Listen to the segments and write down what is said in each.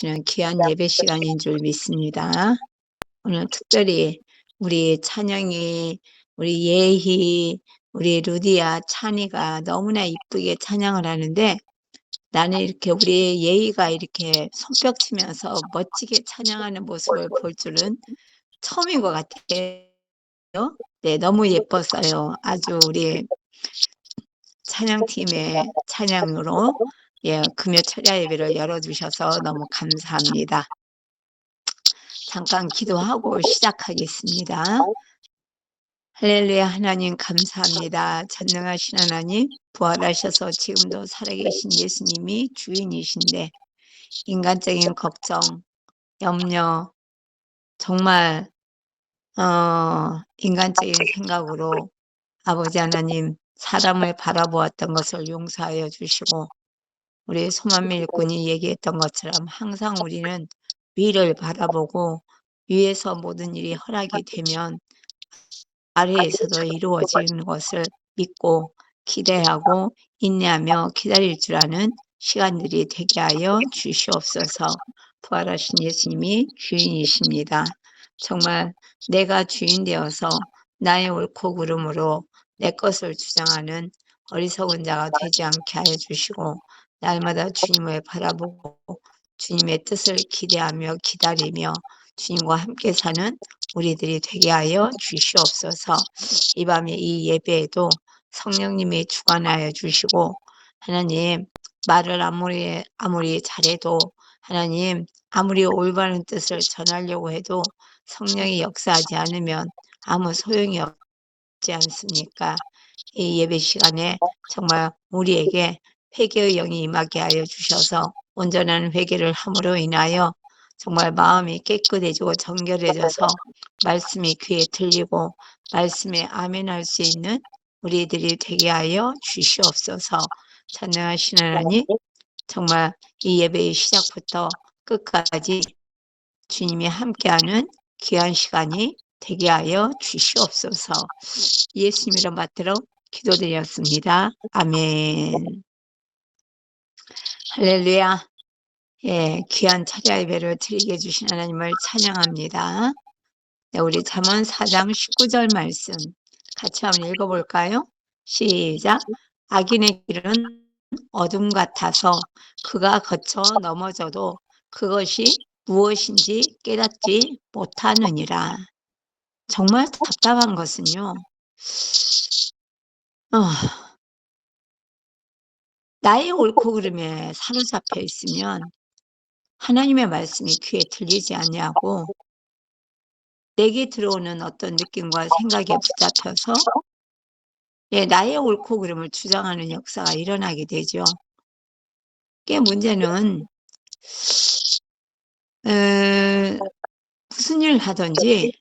주시는 귀한 예배 시간인 줄 믿습니다. 오늘 특별히 우리 찬영이, 우리 예희, 우리 루디아, 찬이가 너무나 이쁘게 찬양을 하는데 나는 이렇게 우리 예희가 이렇게 손뼉 치면서 멋지게 찬양하는 모습을 볼 줄은 처음인 것 같아요. 네, 너무 예뻤어요. 아주 우리 찬양팀의 찬양으로 금요 철야 예배를 열어주셔서 너무 감사합니다. 잠깐 기도하고 시작하겠습니다. 할렐루야. 하나님 감사합니다. 전능하신 하나님, 부활하셔서 지금도 살아계신 예수님이 주인이신데 인간적인 걱정, 염려, 정말 인간적인 생각으로 아버지 하나님 사람을 바라보았던 것을 용서하여 주시고 우리 소만미 일꾼이 얘기했던 것처럼 항상 우리는 위를 바라보고 위에서 모든 일이 허락이 되면 아래에서도 이루어지는 것을 믿고 기대하고 인내하며 기다릴 줄 아는 시간들이 되게 하여 주시옵소서. 부활하신 예수님이 주인이십니다. 정말 내가 주인 되어서 나의 옳고 그름으로 내 것을 주장하는 어리석은 자가 되지 않게 하여 주시고 날마다 주님을 바라보고 주님의 뜻을 기대하며 기다리며 주님과 함께 사는 우리들이 되게 하여 주시옵소서. 이 밤에 이 예배에도 성령님이 주관하여 주시고 하나님 말을 아무리 잘해도 하나님 아무리 올바른 뜻을 전하려고 해도 성령이 역사하지 않으면 아무 소용이 없지 않습니까? 이 예배 시간에 정말 우리에게 회개의 영이 임하게 하여 주셔서 온전한 회개를 함으로 인하여 정말 마음이 깨끗해지고 정결해져서 말씀이 귀에 들리고 말씀에 아멘할 수 있는 우리들이 되게 하여 주시옵소서. 전능하신 하나님, 정말 이 예배의 시작부터 끝까지 주님이 함께하는 귀한 시간이 되게 하여 주시옵소서. 예수님 이름 받들어 기도드렸습니다. 아멘. 할렐루야. 귀한 찬양 예배를 드리게 해주신 하나님을 찬양합니다. 네, 우리 잠언 4장 19절 말씀 같이 한번 읽어볼까요? 시작. 악인의 길은 어둠 같아서 그가 거쳐 넘어져도 그것이 무엇인지 깨닫지 못하느니라. 정말 답답한 것은요. 나의 옳고 그름에 사로잡혀 있으면 하나님의 말씀이 귀에 들리지 않냐고 내게 들어오는 어떤 느낌과 생각에 붙잡혀서 나의 옳고 그름을 주장하는 역사가 일어나게 되죠. 꽤 문제는 무슨 일을 하든지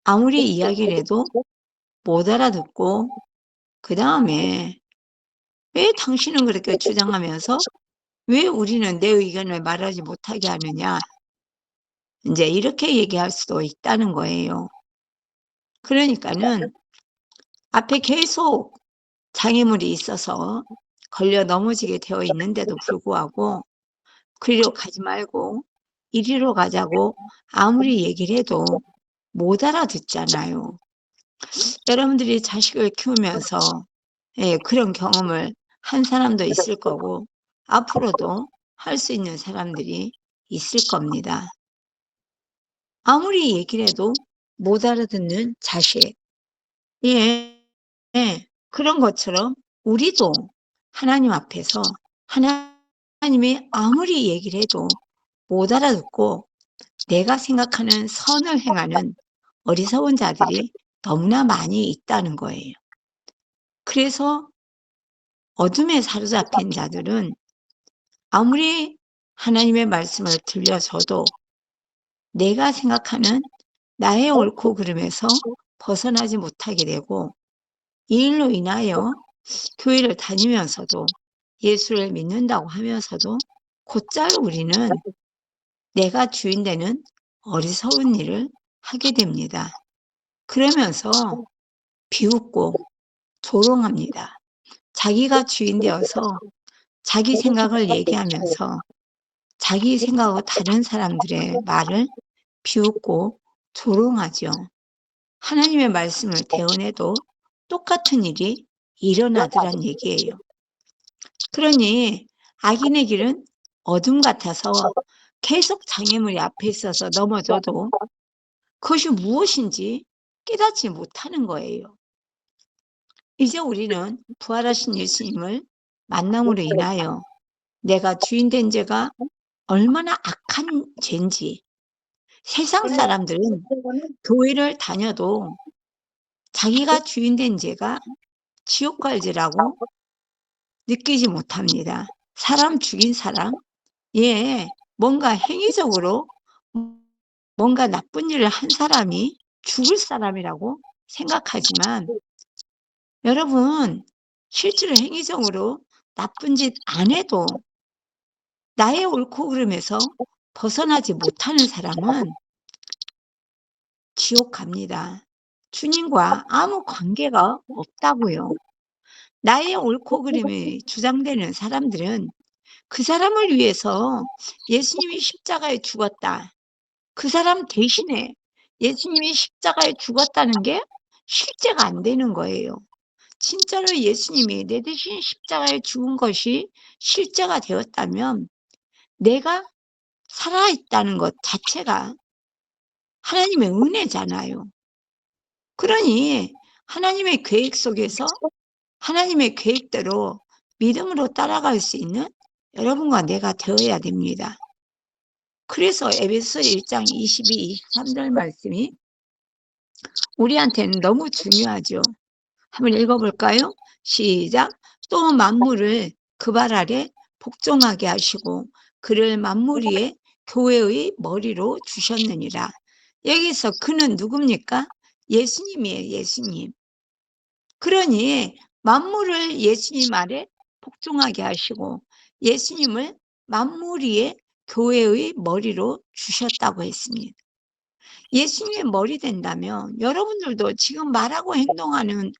아무리 이야기를 해도 못 알아듣고 그 다음에 왜 당신은 그렇게 주장하면서 왜 우리는 내 의견을 말하지 못하게 하느냐 이제 이렇게 얘기할 수도 있다는 거예요. 그러니까는 앞에 계속 장애물이 있어서 걸려 넘어지게 되어 있는데도 불구하고 그리로 가지 말고 이리로 가자고 아무리 얘기를 해도 못 알아듣잖아요. 여러분들이 자식을 키우면서 그런 경험을 한 사람도 있을 거고 앞으로도 할 수 있는 사람들이 있을 겁니다. 아무리 얘기를 해도 못 알아듣는 자식. 그런 것처럼 우리도 하나님 앞에서 하나님이 아무리 얘기를 해도 못 알아듣고 내가 생각하는 선을 행하는 어리석은 자들이 너무나 많이 있다는 거예요. 그래서 어둠에 사로잡힌 자들은 아무리 하나님의 말씀을 들려줘도 내가 생각하는 나의 옳고 그름에서 벗어나지 못하게 되고 이 일로 인하여 교회를 다니면서도 예수를 믿는다고 하면서도 곧잘 우리는 내가 주인 되는 어리석은 일을 하게 됩니다. 그러면서 비웃고 조롱합니다. 자기가 주인 되어서 자기 생각을 얘기하면서 자기 생각하고 다른 사람들의 말을 비웃고 조롱하죠. 하나님의 말씀을 대언해도 똑같은 일이 일어나더란 얘기예요. 그러니 악인의 길은 어둠 같아서 계속 장애물이 앞에 있어서 넘어져도 그것이 무엇인지 깨닫지 못하는 거예요. 이제 우리는 부활하신 예수님을 만남으로 인하여 내가 주인 된 죄가 얼마나 악한 죄인지, 세상 사람들은 교회를 다녀도 자기가 주인 된 죄가 지옥 갈 죄라고 느끼지 못합니다. 사람 죽인 사람, 뭔가 행위적으로 뭔가 나쁜 일을 한 사람이 죽을 사람이라고 생각하지만, 여러분, 실제로 행위적으로 나쁜 짓 안 해도 나의 옳고 그름에서 벗어나지 못하는 사람은 지옥 갑니다. 주님과 아무 관계가 없다고요. 나의 옳고 그름이 주장되는 사람들은 그 사람을 위해서 예수님이 십자가에 죽었다, 그 사람 대신에 예수님이 십자가에 죽었다는 게 실제가 안 되는 거예요. 진짜로 예수님이 내 대신 십자가에 죽은 것이 실제가 되었다면 내가 살아있다는 것 자체가 하나님의 은혜잖아요. 그러니 하나님의 계획 속에서 하나님의 계획대로 믿음으로 따라갈 수 있는 여러분과 내가 되어야 됩니다. 그래서 에베소 1장 22, 23절 말씀이 우리한테는 너무 중요하죠. 한번 읽어볼까요? 시작. 또 만물을 그 발 아래 복종하게 하시고 그를 만물 위에 교회의 머리로 주셨느니라. 여기서 그는 누굽니까? 예수님이에요. 예수님. 그러니 만물을 예수님 아래 복종하게 하시고 예수님을 만물 위에 교회의 머리로 주셨다고 했습니다. 예수님의 머리 된다면 여러분들도 지금 말하고 행동하는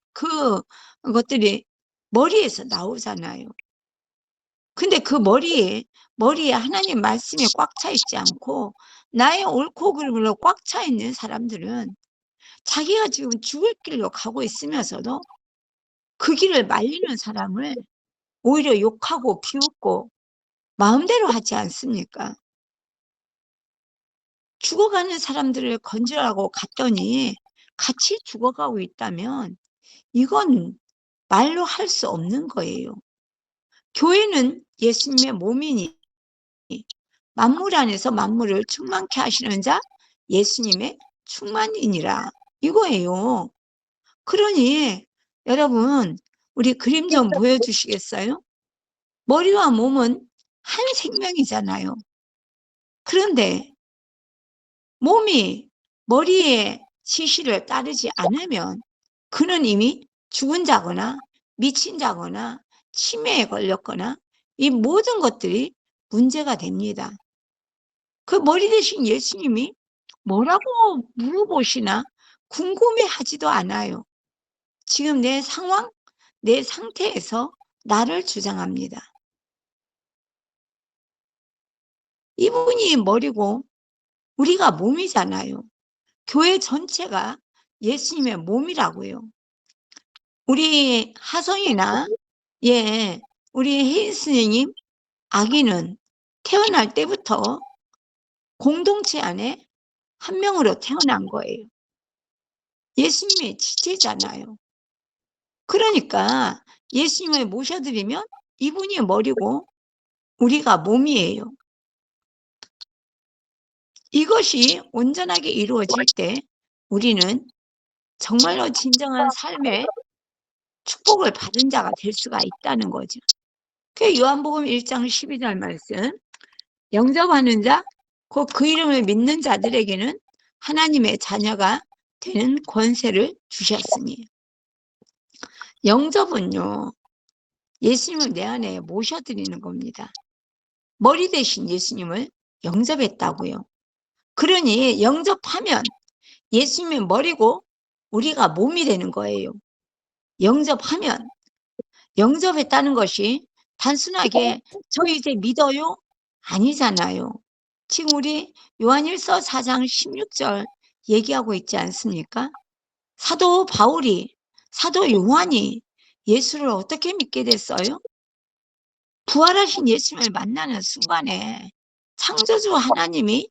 그것들이 머리에서 나오잖아요. 근데 그 머리에 하나님 말씀이 꽉 차 있지 않고 나의 옳고 그름으로 꽉 차 있는 사람들은 자기가 지금 죽을 길로 가고 있으면서도 그 길을 말리는 사람을 오히려 욕하고 비웃고 마음대로 하지 않습니까? 죽어가는 사람들을 건지라고 갔더니 같이 죽어가고 있다면 이건 말로 할 수 없는 거예요. 교회는 예수님의 몸이니 만물 안에서 만물을 충만케 하시는 자 예수님의 충만이니라 이거예요. 그러니 여러분, 우리 그림 좀 보여주시겠어요? 머리와 몸은 한 생명이잖아요. 그런데 몸이 머리의 지시를 따르지 않으면 그는 이미 죽은 자거나 미친 자거나 치매에 걸렸거나 이 모든 것들이 문제가 됩니다. 그 머리 대신 예수님이 뭐라고 물어보시나 궁금해하지도 않아요. 지금 내 상황, 내 상태에서 나를 주장합니다. 이분이 머리고 우리가 몸이잖아요. 교회 전체가 예수님의 몸이라고요. 우리 하성이나 우리 혜인 선생님 아기는 태어날 때부터 공동체 안에 한 명으로 태어난 거예요. 예수님의 지체잖아요. 그러니까 예수님을 모셔드리면 이분이 머리고 우리가 몸이에요. 이것이 온전하게 이루어질 때 우리는 정말로 진정한 삶의 축복을 받은 자가 될 수가 있다는 거죠. 그 요한복음 1장 12절 말씀, 영접하는 자, 곧 그 이름을 믿는 자들에게는 하나님의 자녀가 되는 권세를 주셨으니. 영접은요, 예수님을 내 안에 모셔드리는 겁니다. 머리 대신 예수님을 영접했다고요. 그러니 영접하면 예수님의 머리고 우리가 몸이 되는 거예요. 영접하면, 영접했다는 것이 단순하게 저 이제 믿어요? 아니잖아요. 지금 우리 요한일서 4장 16절 얘기하고 있지 않습니까? 사도 바울이, 사도 요한이 예수를 어떻게 믿게 됐어요? 부활하신 예수님을 만나는 순간에 창조주 하나님이,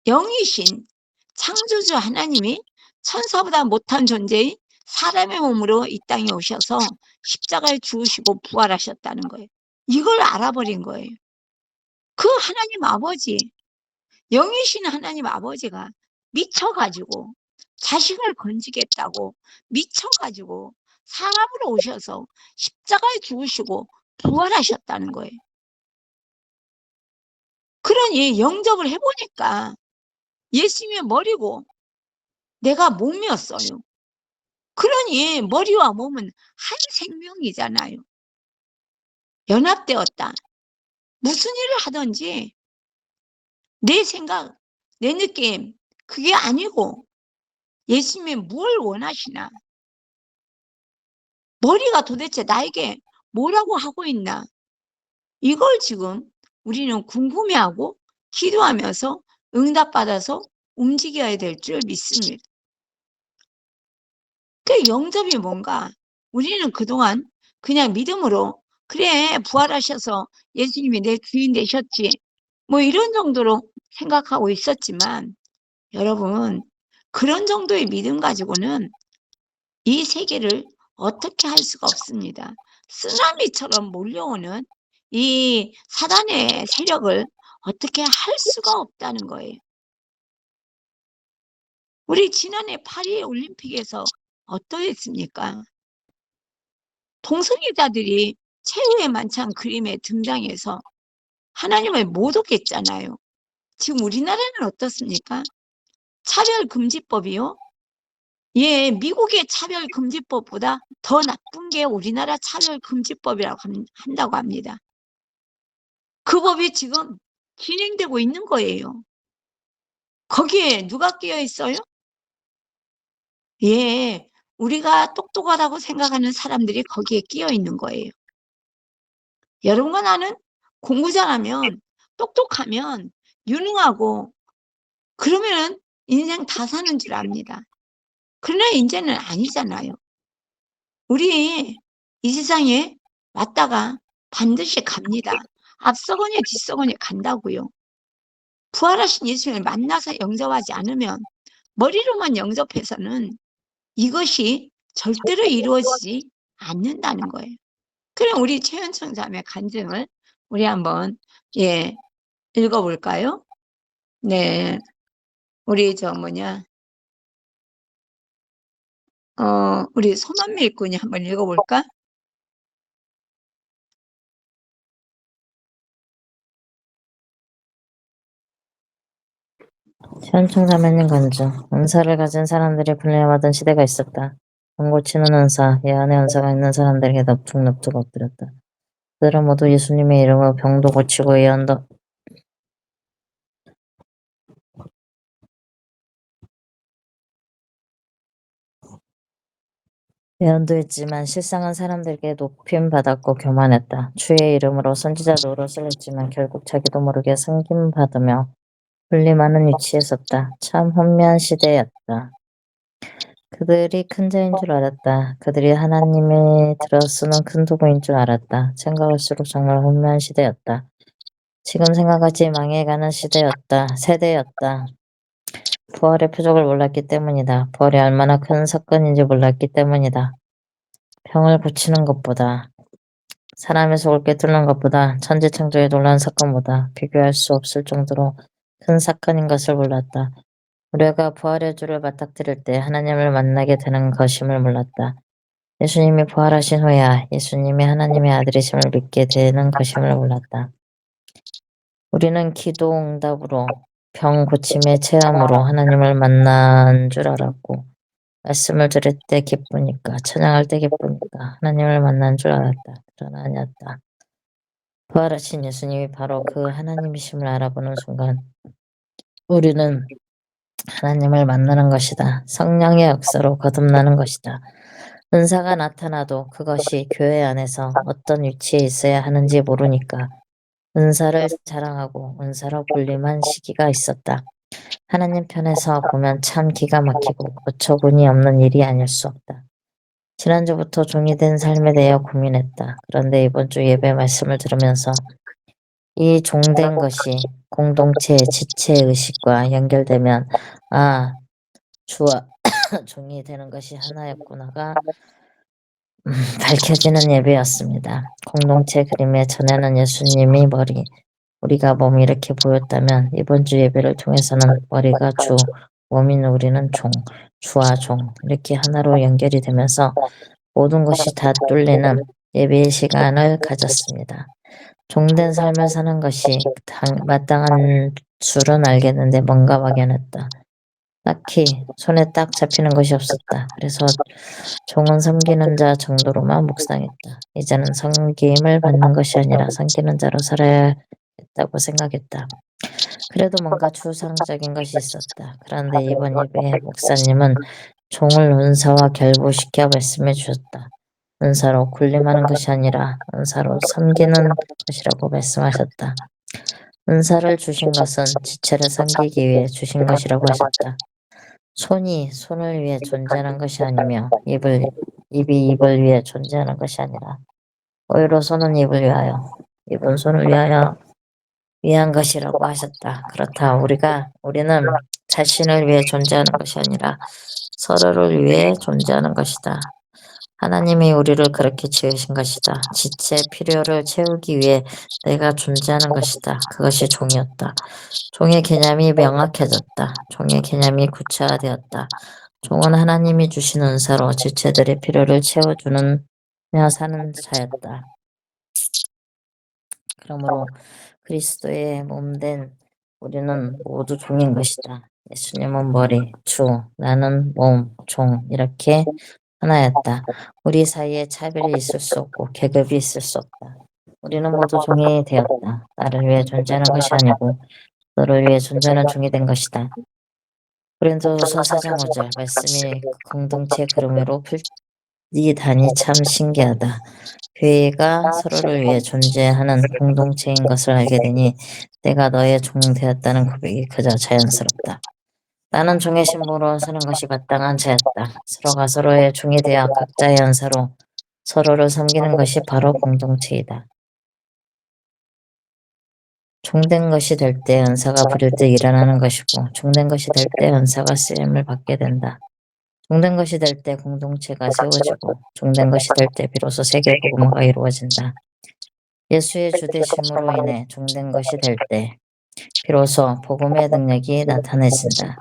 영이신 창조주 하나님이 천사보다 못한 존재인 사람의 몸으로 이 땅에 오셔서 십자가에 죽으시고 부활하셨다는 거예요. 이걸 알아버린 거예요. 그 하나님 아버지, 영이신 하나님 아버지가 미쳐가지고 자식을 건지겠다고 미쳐가지고 사람으로 오셔서 십자가에 죽으시고 부활하셨다는 거예요. 그러니 영접을 해보니까 예수님의 머리고 내가 몸이었어요. 그러니 머리와 몸은 한 생명이잖아요. 연합되었다. 무슨 일을 하든지 내 생각, 내 느낌, 그게 아니고 예수님이 뭘 원하시나? 머리가 도대체 나에게 뭐라고 하고 있나? 이걸 지금 우리는 궁금해하고 기도하면서 응답받아서 움직여야 될 줄 믿습니다. 그 영접이 뭔가? 우리는 그동안 그냥 믿음으로 그래 부활하셔서 예수님이 내 주인 되셨지 뭐 이런 정도로 생각하고 있었지만 여러분 그런 정도의 믿음 가지고는 이 세계를 어떻게 할 수가 없습니다. 쓰나미처럼 몰려오는 이 사단의 세력을 어떻게 할 수가 없다는 거예요. 우리 지난해 파리 올림픽에서 어떠했습니까? 동성애자들이 최후의 만찬 그림에 등장해서 하나님을 모독했잖아요. 지금 우리나라는 어떻습니까? 차별금지법이요? 예, 미국의 차별금지법보다 더 나쁜 게 우리나라 차별금지법이라고 한다고 합니다. 그 법이 지금 진행되고 있는 거예요. 거기에 누가 끼어 있어요? 예, 우리가 똑똑하다고 생각하는 사람들이 거기에 끼어 있는 거예요. 여러분과 나는 공부 잘하면, 똑똑하면, 유능하고, 그러면은 인생 다 사는 줄 압니다. 그러나 이제는 아니잖아요. 우리 이 세상에 왔다가 반드시 갑니다. 앞서거니 뒤서거니 간다고요. 부활하신 예수님을 만나서 영접하지 않으면 머리로만 영접해서는 이것이 절대로 이루어지지 않는다는 거예요. 그럼 우리 최현청 자매 간증을 우리 한번 읽어볼까요? 네, 우리 우리 손원미 군이 한번 읽어볼까? 현충자매님 간증. 은사를 가진 사람들이 불림하던 시대가 있었다. 병 고치는 은사, 예언의 은사가 있는 사람들에게 넙죽넙죽 엎드렸다. 그들은 모두 예수님의 이름으로 병도 고치고 예언도 했지만 실상은 사람들에게 높임받았고 교만했다. 주의 이름으로 선지자 노릇을 했지만 결국 자기도 모르게 섬김받으며 불림하는 위치에 섰다. 참 혼미한 시대였다. 그들이 큰 자인 줄 알았다. 그들이 하나님이 들어쓰는 큰 도구인 줄 알았다. 생각할수록 정말 혼미한 시대였다. 지금 생각하지 망해가는 세대였다. 부활의 표적을 몰랐기 때문이다. 부활이 얼마나 큰 사건인지 몰랐기 때문이다. 병을 고치는 것보다, 사람의 속을 꿰뚫는 것보다, 천지창조의 놀라운 사건보다 비교할 수 없을 정도로 큰 사건인 것을 몰랐다. 우리가 부활의 주를 맞닥뜨릴 때 하나님을 만나게 되는 것임을 몰랐다. 예수님이 부활하신 후에야 예수님이 하나님의 아들이심을 믿게 되는 것임을 몰랐다. 우리는 기도 응답으로 병 고침의 체험으로 하나님을 만난 줄 알았고 말씀을 들을 때 기쁘니까 찬양할 때 기쁘니까 하나님을 만난 줄 알았다. 그러나 아니었다. 부활하신 예수님이 바로 그 하나님이심을 알아보는 순간 우리는 하나님을 만나는 것이다. 성령의 역사로 거듭나는 것이다. 은사가 나타나도 그것이 교회 안에서 어떤 위치에 있어야 하는지 모르니까 은사를 자랑하고 은사로 군림한 시기가 있었다. 하나님 편에서 보면 참 기가 막히고 어처구니 없는 일이 아닐 수 없다. 지난주부터 종이 된 삶에 대해 고민했다. 그런데 이번 주 예배 말씀을 들으면서 이 종된 것이 공동체의 지체의식과 연결되면 주와 종이 되는 것이 하나였구나가 밝혀지는 예배였습니다. 공동체 그림의 전에는 예수님이 머리, 우리가 몸이 이렇게 보였다면 이번 주 예배를 통해서는 머리가 주, 몸인 우리는 종, 주와 종 이렇게 하나로 연결이 되면서 모든 것이 다 뚫리는 예배의 시간을 가졌습니다. 종된 삶을 사는 것이 마땅한 줄은 알겠는데 뭔가 막연했다. 딱히 손에 딱 잡히는 것이 없었다. 그래서 종은 섬기는 자 정도로만 묵상했다. 이제는 섬김을 받는 것이 아니라 섬기는 자로 살아야겠다고 생각했다. 그래도 뭔가 추상적인 것이 있었다. 그런데 이번 예배에 목사님은 종을 은사와 결부시켜 말씀해 주셨다. 은사로 군림하는 것이 아니라 은사로 섬기는 것이라고 말씀하셨다. 은사를 주신 것은 지체를 섬기기 위해 주신 것이라고 하셨다. 손이 손을 위해 존재하는 것이 아니며 입이 입을 위해 존재하는 것이 아니라 오히려 손은 입을 위하여 입은 손을 위한 것이라고 하셨다. 그렇다. 우리는 자신을 위해 존재하는 것이 아니라 서로를 위해 존재하는 것이다. 하나님이 우리를 그렇게 지으신 것이다. 지체 필요를 채우기 위해 내가 존재하는 것이다. 그것이 종이었다. 종의 개념이 명확해졌다. 종의 개념이 구체화되었다. 종은 하나님이 주신 은사로 지체들의 필요를 채워주며 사는 자였다. 그러므로 그리스도의 몸된 우리는 모두 종인 것이다. 예수님은 머리, 주, 나는 몸, 종 이렇게 하나였다. 우리 사이에 차별이 있을 수 없고 계급이 있을 수 없다. 우리는 모두 종이 되었다. 나를 위해 존재하는 것이 아니고 너를 위해 존재하는 종이 된 것이다. 고린도서 4장 5절 말씀이 공동체 그림으로 풀리다니 참 신기하다. 교회가 서로를 위해 존재하는 공동체인 것을 알게 되니 내가 너의 종 되었다는 고백이 그저 자연스럽다. 나는 종의 신분으로 사는 것이 마땅한 자였다. 서로가 서로의 종이 되어 각자의 연사로 서로를 섬기는 것이 바로 공동체이다. 종된 것이 될 때 은사가 부릴 때 일어나는 것이고 종된 것이 될 때 은사가 쓰임을 받게 된다. 종된 것이 될 때 공동체가 세워지고 종된 것이 될 때 비로소 세계 복음화가 이루어진다. 예수의 주되심으로 인해 종된 것이 될 때 비로소 복음의 능력이 나타내진다.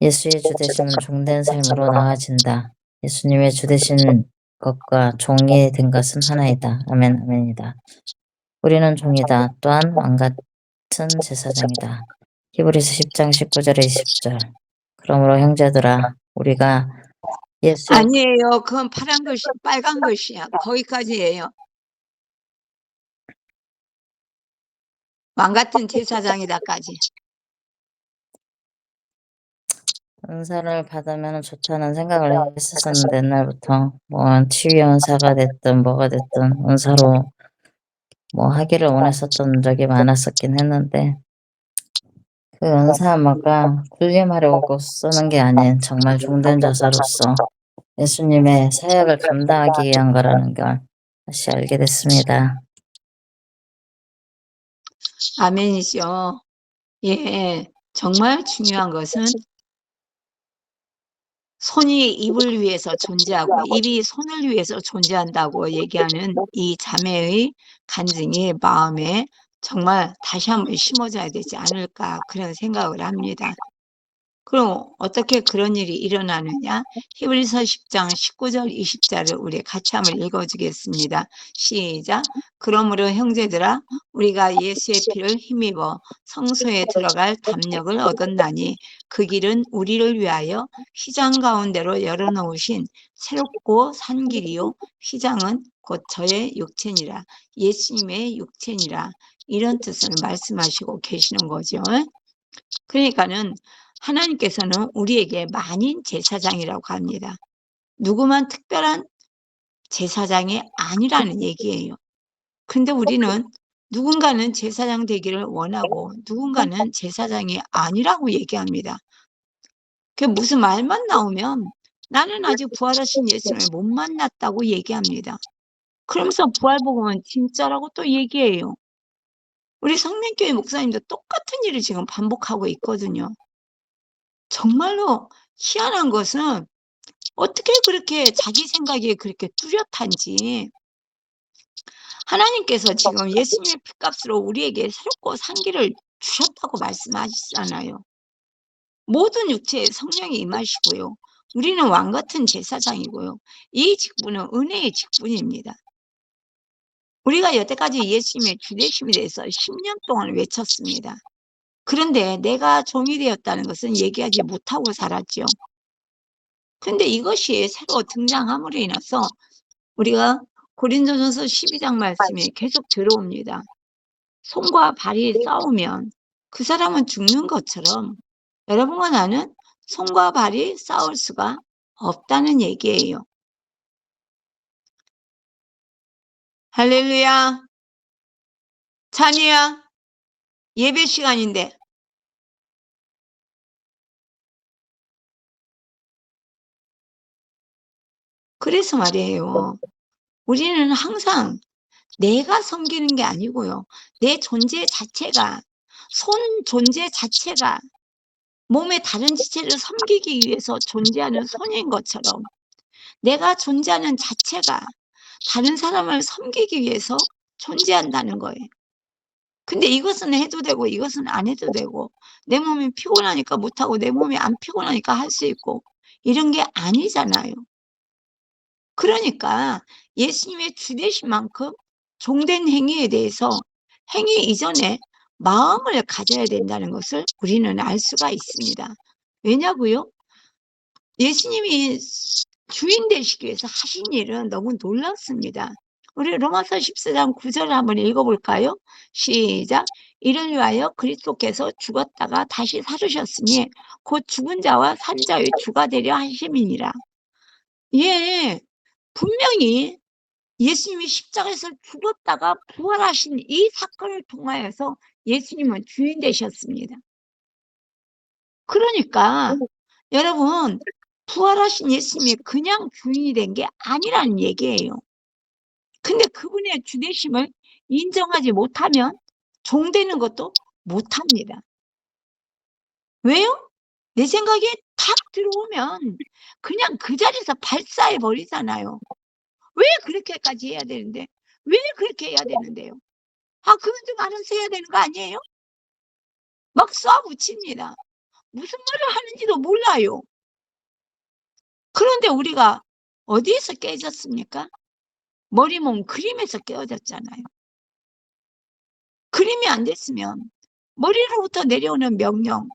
예수의 주되심은 종된 삶으로 나아진다. 예수님의 주되신 것과 종이 된 것은 하나이다. 아멘, 아멘이다. 우리는 종이다. 또한 왕같은 제사장이다. 히브리서 10장 19절에 20절. 그러므로 형제들아, 우리가 예수의 아니에요. 그건 파란 글씨, 빨간 글씨야. 거기까지예요. 왕 같은 제사장이다까지. 은사를 받으면 좋다는 생각을 했었었는데 옛날부터 치유 은사가 됐든 뭐가 됐든 은사로 하기를 원했었던 적이 많았었긴 했는데 그 은사마가 군림하려고 쓰는 게 아닌 정말 종된 자사로서 예수님의 사역을 감당하기 위한 거라는 걸 다시 알게 됐습니다. 아멘이죠. 예, 정말 중요한 것은 손이 입을 위해서 존재하고 입이 손을 위해서 존재한다고 얘기하는 이 자매의 간증이 마음에 정말 다시 한번 심어져야 되지 않을까 그런 생각을 합니다. 그럼 어떻게 그런 일이 일어나느냐? 히브리서 10장 19절 20절을 우리 같이 한번 읽어주겠습니다. 시작. 그러므로 형제들아 우리가 예수의 피를 힘입어 성소에 들어갈 담력을 얻었나니 그 길은 우리를 위하여 휘장 가운데로 열어놓으신 새롭고 산 길이요 휘장은 곧 저의 육체니라 예수님의 육체니라 이런 뜻을 말씀하시고 계시는 거죠. 그러니까는 하나님께서는 우리에게 만인 제사장이라고 합니다. 누구만 특별한 제사장이 아니라는 얘기예요. 근데 우리는 누군가는 제사장 되기를 원하고 누군가는 제사장이 아니라고 얘기합니다. 그게 무슨 말만 나오면 나는 아직 부활하신 예수님을 못 만났다고 얘기합니다. 그러면서 부활복음은 진짜라고 또 얘기해요. 우리 성령교회 목사님도 똑같은 일을 지금 반복하고 있거든요. 정말로 희한한 것은 어떻게 그렇게 자기 생각이 그렇게 뚜렷한지 하나님께서 지금 예수님의 피값으로 우리에게 새롭고 산 길을 주셨다고 말씀하시잖아요. 모든 육체에 성령이 임하시고요. 우리는 왕같은 제사장이고요. 이 직분은 은혜의 직분입니다. 우리가 여태까지 예수님의 주되심에 대해서 10년 동안 외쳤습니다. 그런데 내가 종이 되었다는 것은 얘기하지 못하고 살았죠. 근데 이것이 새로 등장함으로 인해서 우리가 고린도전서 12장 말씀에 계속 들어옵니다. 손과 발이 싸우면 그 사람은 죽는 것처럼 여러분과 나는 손과 발이 싸울 수가 없다는 얘기예요. 할렐루야. 찬이야. 예배 시간인데. 그래서 말이에요. 우리는 항상 내가 섬기는 게 아니고요. 내 존재 자체가, 손 존재 자체가 몸의 다른 지체를 섬기기 위해서 존재하는 손인 것처럼 내가 존재하는 자체가 다른 사람을 섬기기 위해서 존재한다는 거예요. 근데 이것은 해도 되고 이것은 안 해도 되고 내 몸이 피곤하니까 못하고 내 몸이 안 피곤하니까 할 수 있고 이런 게 아니잖아요. 그러니까 예수님의 주되신 만큼 종된 행위에 대해서 행위 이전에 마음을 가져야 된다는 것을 우리는 알 수가 있습니다. 왜냐고요? 예수님이 주인 되시기 위해서 하신 일은 너무 놀랍습니다. 우리 로마서 14장 9절을 한번 읽어볼까요? 시작. 이를 위하여 그리스도께서 죽었다가 다시 살으셨으니 곧 죽은 자와 산 자의 주가 되려 하심이니라. 예, 분명히 예수님이 십자가에서 죽었다가 부활하신 이 사건을 통하여서 예수님은 주인 되셨습니다. 그러니까 여러분 부활하신 예수님이 그냥 주인이 된 게 아니라는 얘기예요. 근데 그분의 주되심을 인정하지 못하면 종되는 것도 못합니다. 왜요? 내 생각에 탁 들어오면 그냥 그 자리에서 발사해 버리잖아요. 왜 그렇게까지 해야 되는데? 왜 그렇게 해야 되는데요? 아, 그건 좀 알아서 해야 되는 거 아니에요? 막 쏴붙입니다. 무슨 말을 하는지도 몰라요. 그런데 우리가 어디에서 깨졌습니까? 머리, 몸, 그림에서 깨어졌잖아요. 그림이 안 됐으면 머리로부터 내려오는 명령,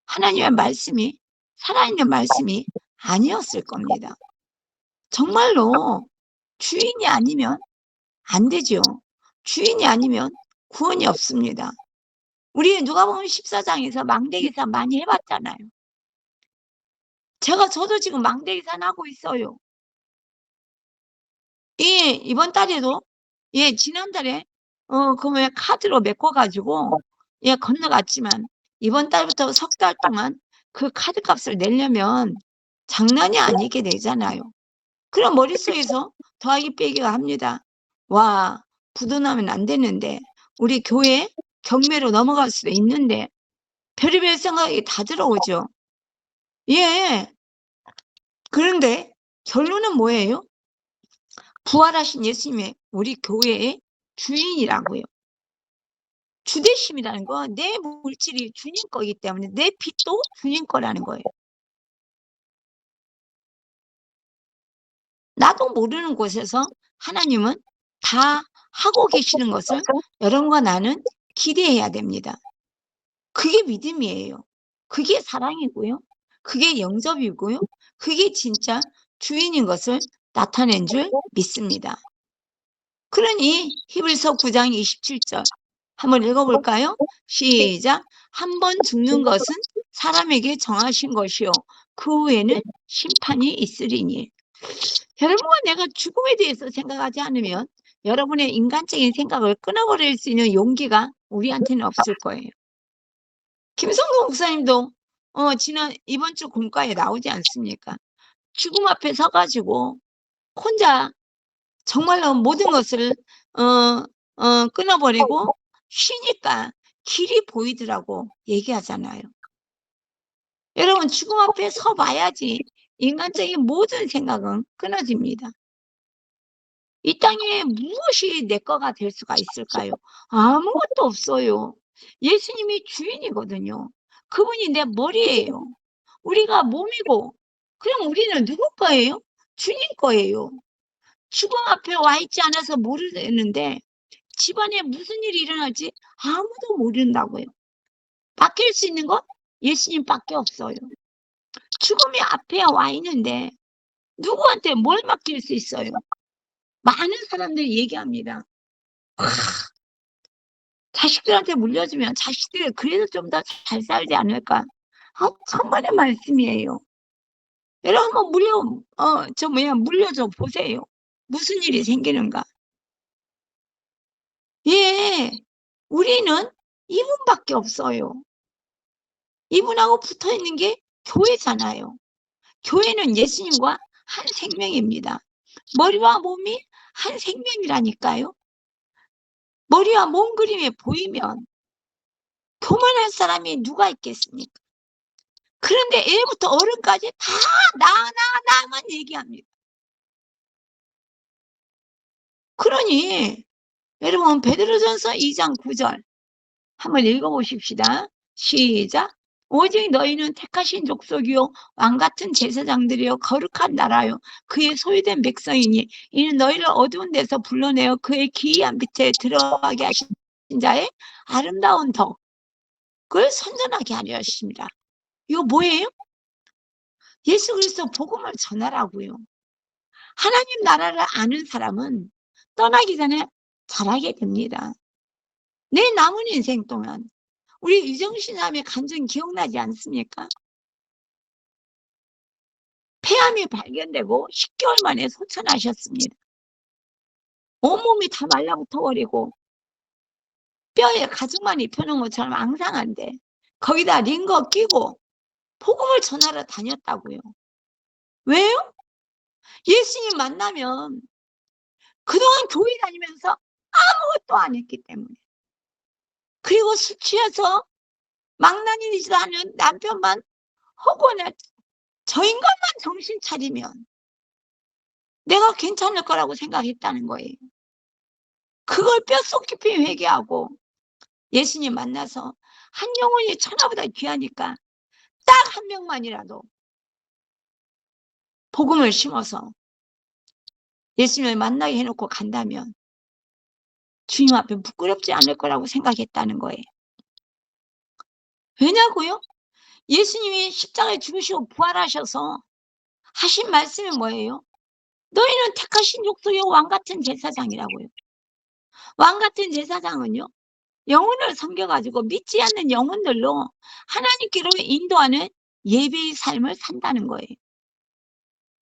하나님의 말씀이, 살아있는 말씀이 아니었을 겁니다. 정말로 주인이 아니면 안 되죠. 주인이 아니면 구원이 없습니다. 우리 누가복음 14장에서 망대기산 많이 해봤잖아요. 저도 지금 망대기산 하고 있어요. 예, 이번 달에도, 예, 지난달에, 그 카드로 메꿔가지고, 예, 건너갔지만, 이번 달부터 석 달 동안 그 카드 값을 내려면 장난이 아니게 되잖아요. 그럼 머릿속에서 더하기 빼기가 합니다. 와, 부도나면 안 되는데, 우리 교회 경매로 넘어갈 수도 있는데, 별의별 생각이 다 들어오죠. 예. 그런데 결론은 뭐예요? 부활하신 예수님의 우리 교회의 주인이라고요. 주되심이라는 건 내 물질이 주님 거기 때문에 내 빚도 주님 거라는 거예요. 나도 모르는 곳에서 하나님은 다 하고 계시는 것을 여러분과 나는 기대해야 됩니다. 그게 믿음이에요. 그게 사랑이고요. 그게 영접이고요. 그게 진짜 주인인 것을 나타낸 줄 믿습니다. 그러니 히브리서 9장 27절 한번 읽어볼까요? 시작. 한 번 죽는 것은 사람에게 정하신 것이요 그 후에는 심판이 있으리니. 여러분과 내가 죽음에 대해서 생각하지 않으면 여러분의 인간적인 생각을 끊어버릴 수 있는 용기가 우리한테는 없을 거예요. 김성도 목사님도 이번 주 공과에 나오지 않습니까? 죽음 앞에 서가지고 혼자 정말로 모든 것을 끊어버리고 쉬니까 길이 보이더라고 얘기하잖아요. 여러분, 죽음 앞에 서봐야지 인간적인 모든 생각은 끊어집니다. 이 땅에 무엇이 내 거가 될 수가 있을까요? 아무것도 없어요. 예수님이 주인이거든요. 그분이 내 머리예요. 우리가 몸이고, 그럼 우리는 누구 거예요? 주님 거예요. 죽음 앞에 와 있지 않아서 모르는데 집안에 무슨 일이 일어날지 아무도 모른다고요. 맡길 수 있는 건 예수님밖에 없어요. 죽음이 앞에 와 있는데 누구한테 뭘 맡길 수 있어요? 많은 사람들이 얘기합니다. 자식들한테 물려주면 자식들이 그래도 좀 더 잘 살지 않을까? 천만의 말씀이에요. 여러분 한번 물려줘 보세요. 무슨 일이 생기는가? 예, 우리는 이분밖에 없어요. 이분하고 붙어 있는 게 교회잖아요. 교회는 예수님과 한 생명입니다. 머리와 몸이 한 생명이라니까요. 머리와 몸 그림이 보이면 교만할 사람이 누가 있겠습니까? 그런데 애부터 어른까지 다 나만 얘기합니다. 그러니 여러분 베드로전서 2장 9절 한번 읽어보십시다. 시작. 오직 너희는 택하신 족속이요 왕같은 제사장들이요 거룩한 나라요 그의 소유된 백성이니 이는 너희를 어두운 데서 불러내어 그의 기이한 빛에 들어가게 하신 자의 아름다운 덕을 선전하게 하려 하십니다. 이거 뭐예요? 예수 그리스도 복음을 전하라고요. 하나님 나라를 아는 사람은 떠나기 전에 잘하게 됩니다. 내 남은 인생 동안 우리 유정신함의 간증 기억나지 않습니까? 폐암이 발견되고 10개월 만에 소천하셨습니다. 온몸이 다 말라붙어버리고 뼈에 가죽만 입혀놓은 것처럼 앙상한데 거기다 링거 끼고 복음을 전하러 다녔다고요. 왜요? 예수님 만나면 그동안 교회 다니면서 아무것도 안 했기 때문에. 그리고 술 취해서 망나니지도 않은 남편만 허구나 저 인간만 정신 차리면 내가 괜찮을 거라고 생각했다는 거예요. 그걸 뼛속 깊이 회개하고 예수님 만나서 한 영혼이 천하보다 귀하니까 딱 한 명만이라도 복음을 심어서 예수님을 만나게 해놓고 간다면 주님 앞에 부끄럽지 않을 거라고 생각했다는 거예요. 왜냐고요? 예수님이 십자가에 죽으시고 부활하셔서 하신 말씀이 뭐예요? 너희는 택하신 족속의 왕같은 제사장이라고요. 왕같은 제사장은요, 영혼을 섬겨가지고 믿지 않는 영혼들로 하나님께로 인도하는 예배의 삶을 산다는 거예요.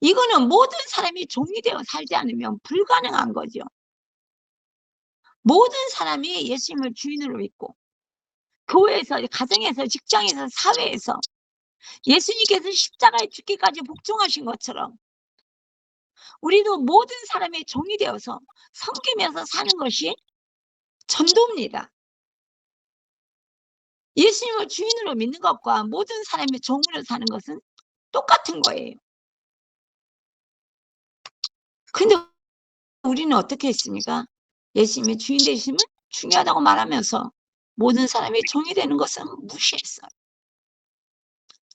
이거는 모든 사람이 종이 되어 살지 않으면 불가능한 거죠. 모든 사람이 예수님을 주인으로 믿고 교회에서, 가정에서, 직장에서, 사회에서 예수님께서 십자가에 죽기까지 복종하신 것처럼 우리도 모든 사람의 종이 되어서 섬기면서 사는 것이 전도입니다. 예수님을 주인으로 믿는 것과 모든 사람의 종으로 사는 것은 똑같은 거예요. 근데 우리는 어떻게 했습니까? 예수님의 주인 되심은 중요하다고 말하면서 모든 사람이 종이 되는 것은 무시했어요.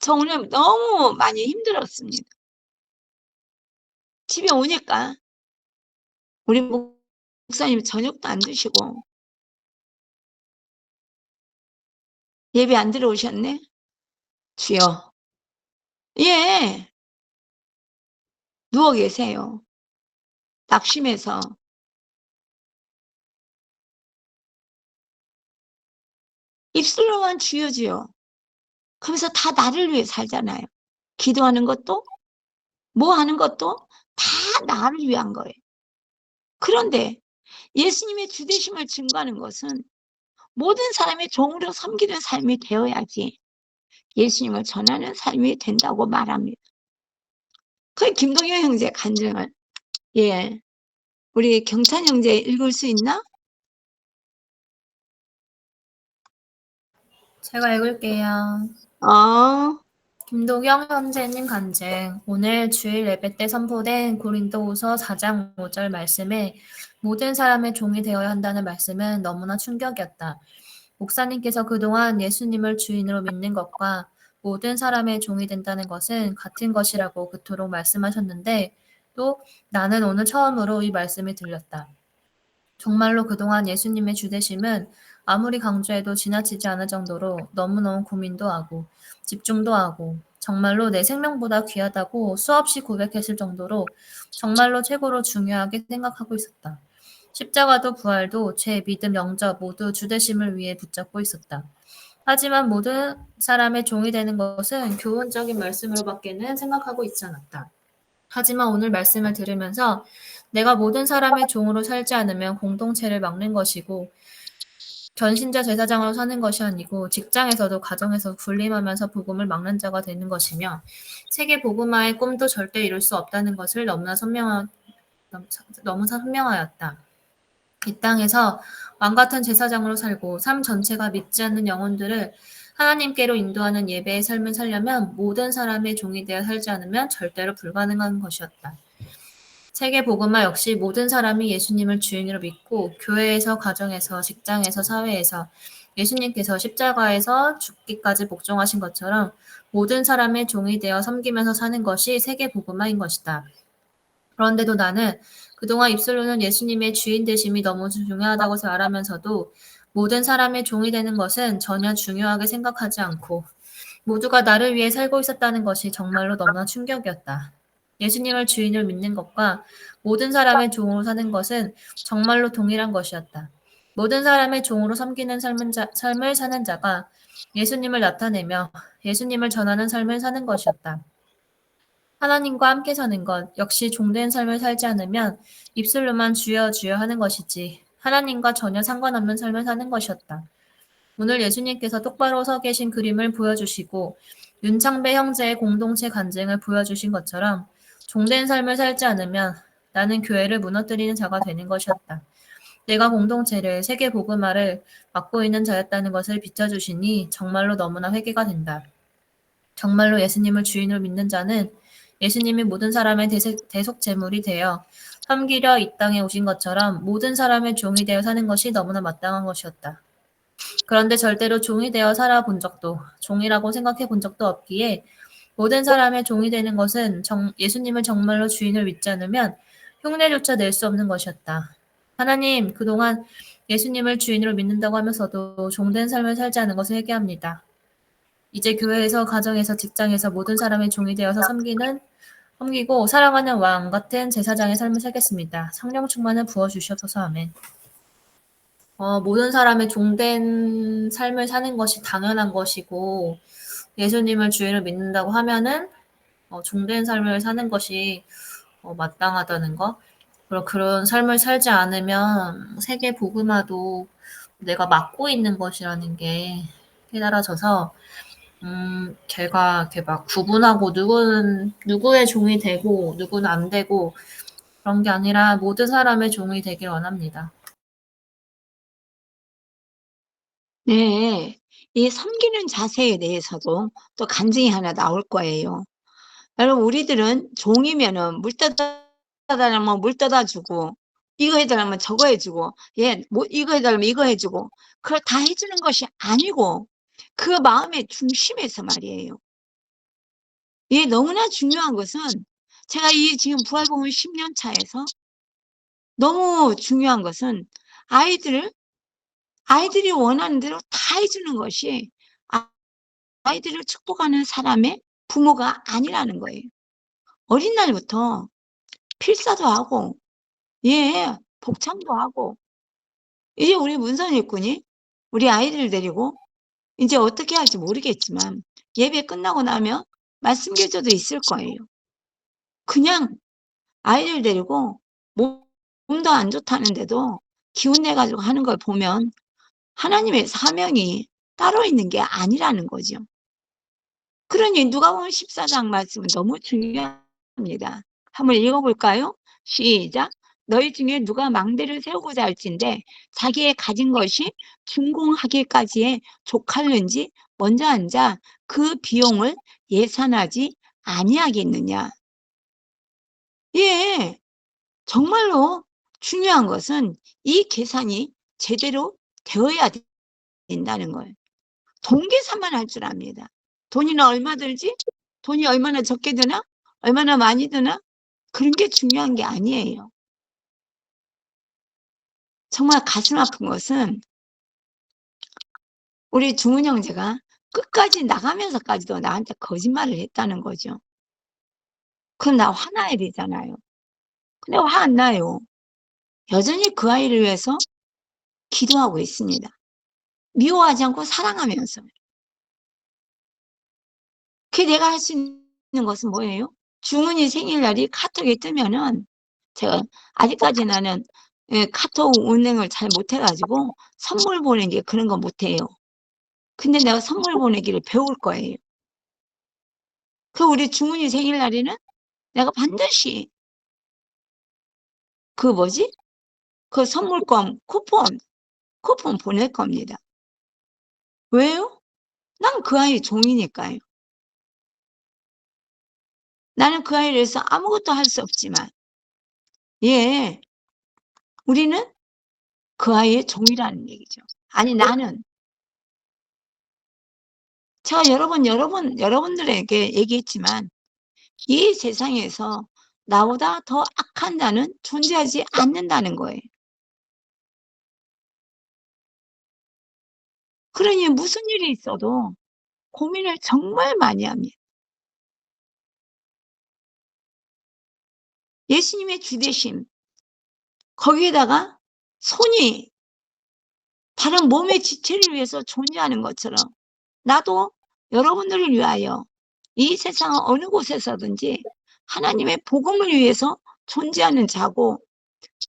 저 오늘 너무 많이 힘들었습니다. 집에 오니까 우리 목사님 저녁도 안 드시고 예배 안 들어오셨네? 주여. 예. 누워 계세요. 낙심해서. 입술로만 주여 주여. 그러면서 다 나를 위해 살잖아요. 기도하는 것도 뭐 하는 것도 다 나를 위한 거예요. 그런데 예수님의 주되심을 증거하는 것은 모든 사람의 종으로 섬기는 삶이 되어야지 예수님을 전하는 삶이 된다고 말합니다. 그 김동현 형제 간증을 우리 경찬 형제 읽을 수 있나? 제가 읽을게요. 김도경 형제님 간증. 오늘 주일 예배 때 선포된 고린도후서 4장 5절 말씀에 모든 사람의 종이 되어야 한다는 말씀은 너무나 충격이었다. 목사님께서 그동안 예수님을 주인으로 믿는 것과 모든 사람의 종이 된다는 것은 같은 것이라고 그토록 말씀하셨는데 또 나는 오늘 처음으로 이 말씀이 들렸다. 정말로 그동안 예수님의 주되심은 아무리 강조해도 지나치지 않을 정도로 너무너무 고민도 하고 집중도 하고 정말로 내 생명보다 귀하다고 수없이 고백했을 정도로 정말로 최고로 중요하게 생각하고 있었다. 십자가도 부활도 제 믿음 영접 모두 주되심을 위해 붙잡고 있었다. 하지만 모든 사람의 종이 되는 것은 교훈적인 말씀으로밖에는 생각하고 있지 않았다. 하지만 오늘 말씀을 들으면서 내가 모든 사람의 종으로 살지 않으면 공동체를 막는 것이고 전신자 제사장으로 사는 것이 아니고 직장에서도 가정에서 군림하면서 복음을 막는 자가 되는 것이며 세계 복음화의 꿈도 절대 이룰 수 없다는 것을 너무나 선명하였다. 이 땅에서 왕같은 제사장으로 살고 삶 전체가 믿지 않는 영혼들을 하나님께로 인도하는 예배의 삶을 살려면 모든 사람의 종이 되어 살지 않으면 절대로 불가능한 것이었다. 세계 복음화 역시 모든 사람이 예수님을 주인으로 믿고 교회에서, 가정에서, 직장에서, 사회에서 예수님께서 십자가에서 죽기까지 복종하신 것처럼 모든 사람의 종이 되어 섬기면서 사는 것이 세계 복음화인 것이다. 그런데도 나는 그동안 입술로는 예수님의 주인 되심이 너무 중요하다고 말하면서도 모든 사람의 종이 되는 것은 전혀 중요하게 생각하지 않고 모두가 나를 위해 살고 있었다는 것이 정말로 너무나 충격이었다. 예수님을 주인을 믿는 것과 모든 사람의 종으로 사는 것은 정말로 동일한 것이었다. 모든 사람의 종으로 섬기는 삶을 사는 자가 예수님을 나타내며 예수님을 전하는 삶을 사는 것이었다. 하나님과 함께 사는 것, 역시 종된 삶을 살지 않으면 입술로만 주여 주여 하는 것이지 하나님과 전혀 상관없는 삶을 사는 것이었다. 오늘 예수님께서 똑바로 서 계신 그림을 보여주시고 윤창배 형제의 공동체 간증을 보여주신 것처럼 종된 삶을 살지 않으면 나는 교회를 무너뜨리는 자가 되는 것이었다. 내가 공동체를 세계 복음화를 맡고 있는 자였다는 것을 비춰주시니 정말로 너무나 회개가 된다. 정말로 예수님을 주인으로 믿는 자는 예수님이 모든 사람의 대속 제물이 되어 섬기려 이 땅에 오신 것처럼 모든 사람의 종이 되어 사는 것이 너무나 마땅한 것이었다. 그런데 절대로 종이 되어 살아본 적도 종이라고 생각해 본 적도 없기에 모든 사람의 종이 되는 것은 예수님을 정말로 주인을 믿지 않으면 흉내조차 낼 수 없는 것이었다. 하나님, 그동안 예수님을 주인으로 믿는다고 하면서도 종된 삶을 살지 않은 것을 회개합니다. 이제 교회에서, 가정에서, 직장에서 모든 사람의 종이 되어서 섬기고 사랑하는 왕 같은 제사장의 삶을 살겠습니다. 성령 충만을 부어주시옵소서. 아멘. 모든 사람의 종된 삶을 사는 것이 당연한 것이고 예수님을 주인으로 믿는다고 하면은 종된 삶을 사는 것이 마땅하다는 것. 그리고 그런 삶을 살지 않으면 세계 복음화도 내가 맡고 있는 것이라는 게 깨달아져서 제가 이렇게 막 구분하고 누구는 누구의 종이 되고 누구는 안 되고 그런 게 아니라 모든 사람의 종이 되길 원합니다. 네, 이 섬기는 자세에 대해서도 또 간증이 하나 나올 거예요. 여러분, 우리들은 종이면은 물 떠다 달라면 물 떠다 주고, 이거 해달라면 저거 해주고, 뭐 이거 해달라면 이거 해주고, 그걸 다 해주는 것이 아니고, 그 마음의 중심에서 말이에요. 이게 너무나 중요한 것은 제가 이 지금 부활복음 10년 차에서 너무 중요한 것은 아이들이 원하는 대로 다 해주는 것이 아이들을 축복하는 사람의 부모가 아니라는 거예요. 어린 날부터 필사도 하고, 복창도 하고, 이제 우리 문선 일꾼이 우리 아이들을 데리고 이제 어떻게 할지 모르겠지만 예배 끝나고 나면 말씀 교조도 있을 거예요. 그냥 아이들 데리고 몸도 안 좋다는데도 기운 내 가지고 하는 걸 보면 하나님의 사명이 따로 있는 게 아니라는 거죠. 그러니 누가복음 14장 말씀은 너무 중요합니다. 한번 읽어볼까요? 시작. 너희 중에 누가 망대를 세우고자 할진대 자기의 가진 것이 준공하기까지에 족할는지 먼저 앉아 그 비용을 예산하지 아니하겠느냐. 예, 정말로 중요한 것은 이 계산이 제대로 되어야 된다는 거예요. 돈 계산만 할 줄 압니다. 돈이는 얼마 들지? 돈이 얼마나 적게 드나? 얼마나 많이 드나? 그런 게 중요한 게 아니에요. 정말 가슴 아픈 것은 우리 중은 형제가 끝까지 나가면서까지도 나한테 거짓말을 했다는 거죠. 그럼 나 화나야 되잖아요. 근데 화 안 나요. 여전히 그 아이를 위해서 기도하고 있습니다. 미워하지 않고 사랑하면서. 그게 내가 할 수 있는 것은 뭐예요? 중은이 생일날이 카톡에 뜨면은 제가 아직까지 나는 카톡 운행을 잘 못해가지고 선물 보내기 그런 거 못해요. 근데 내가 선물 보내기를 배울 거예요. 그 우리 중은이 생일날에는 내가 반드시 그 뭐지? 그 선물권 쿠폰 보낼 겁니다. 왜요? 난 그 아이 종이니까요. 나는 그 아이를 위해서 아무것도 할 수 없지만 예, 우리는 그 아이의 종이라는 얘기죠. 아니 나는 제가 여러분들에게 얘기했지만 이 세상에서 나보다 더 악한 자는 존재하지 않는다는 거예요. 그러니 무슨 일이 있어도 고민을 정말 많이 합니다. 예수님의 주되심, 거기에다가 손이 다른 몸의 지체를 위해서 존재하는 것처럼 나도 여러분들을 위하여 이 세상 어느 곳에서든지 하나님의 복음을 위해서 존재하는 자고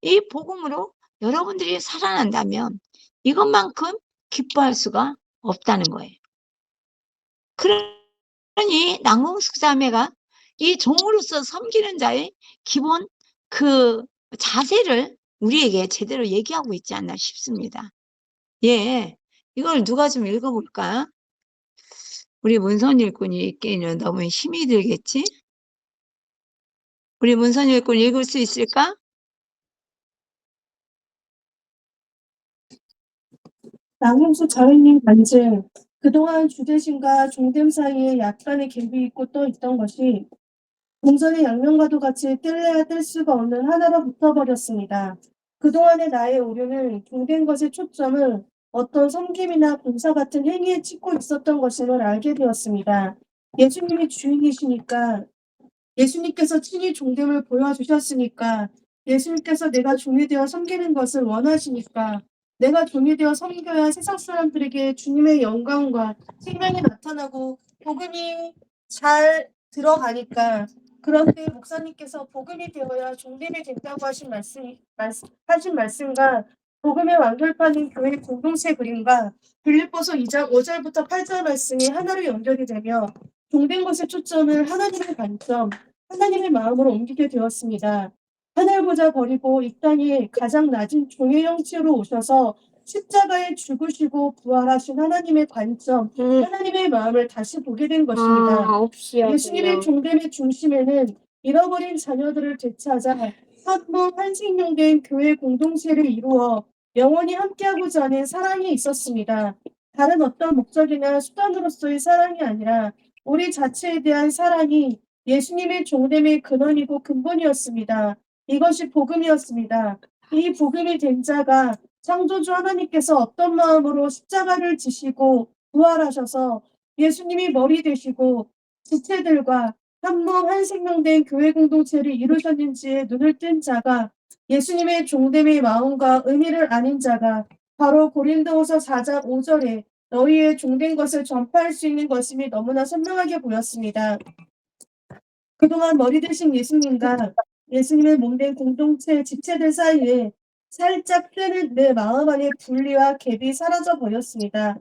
이 복음으로 여러분들이 살아난다면 이것만큼 기뻐할 수가 없다는 거예요. 그러니 남궁숙 자매가 이 종으로서 섬기는 자의 기본 그 자세를 우리에게 제대로 얘기하고 있지 않나 싶습니다. 예, 이걸 누가 좀 읽어볼까? 우리 문선 일꾼이 읽기에는 너무 힘이 들겠지? 우리 문선 일꾼 읽을 수 있을까? 남용수 자매님 간증. 그동안 주대심과 종됨 사이에 약간의 갭이 있고 또 있던 것이 동전의 양면과도 같이 뗄래야 뗄 수가 없는 하나로 붙어버렸습니다. 그동안의 나의 오류는 종된 것의 초점을 어떤 섬김이나 봉사 같은 행위에 찍고 있었던 것임을 알게 되었습니다. 예수님이 주인이시니까, 예수님께서 친히 종됨을 보여주셨으니까, 예수님께서 내가 종이 되어 섬기는 것을 원하시니까, 내가 종이 되어 섬겨야 세상 사람들에게 주님의 영광과 생명이 나타나고 복음이 잘 들어가니까. 그런데 목사님께서 복음이 되어야 종됨이 된다고 하신 말씀과 복음의 완결판인 교회 공동체 그림과 빌립보서 2장 5절부터 8절 말씀이 하나로 연결이 되며 종된 것의 초점을 하나님의 관점, 하나님의 마음으로 옮기게 되었습니다. 하늘보다 버리고 이 땅에 가장 낮은 종의 형체로 오셔서 십자가에 죽으시고 부활하신 하나님의 관점, 하나님의 마음을 다시 보게 된 것입니다. 예수님의 종됨의 중심에는 잃어버린 자녀들을 되찾아 한몸 한생명된 교회 공동체를 이루어 영원히 함께하고자 하는 사랑이 있었습니다. 다른 어떤 목적이나 수단으로서의 사랑이 아니라 우리 자체에 대한 사랑이 예수님의 종됨의 근원이고 근본이었습니다. 이것이 복음이었습니다. 이 복음이 된 자가 창조주 하나님께서 어떤 마음으로 십자가를 지시고 부활하셔서 예수님이 머리 되시고 지체들과 한몸 한생명된 교회 공동체를 이루셨는지에 눈을 뜬 자가 예수님의 종됨의 마음과 의미를 아는 자가 바로 고린도후서 4장 5절에 너희의 종된 것을 전파할 수 있는 것임이 너무나 선명하게 보였습니다. 그동안 머리 되신 예수님과 예수님의 몸된 공동체 지체들 사이에 살짝 펴는 내 마음 안의 분리와 갭이 사라져 버렸습니다.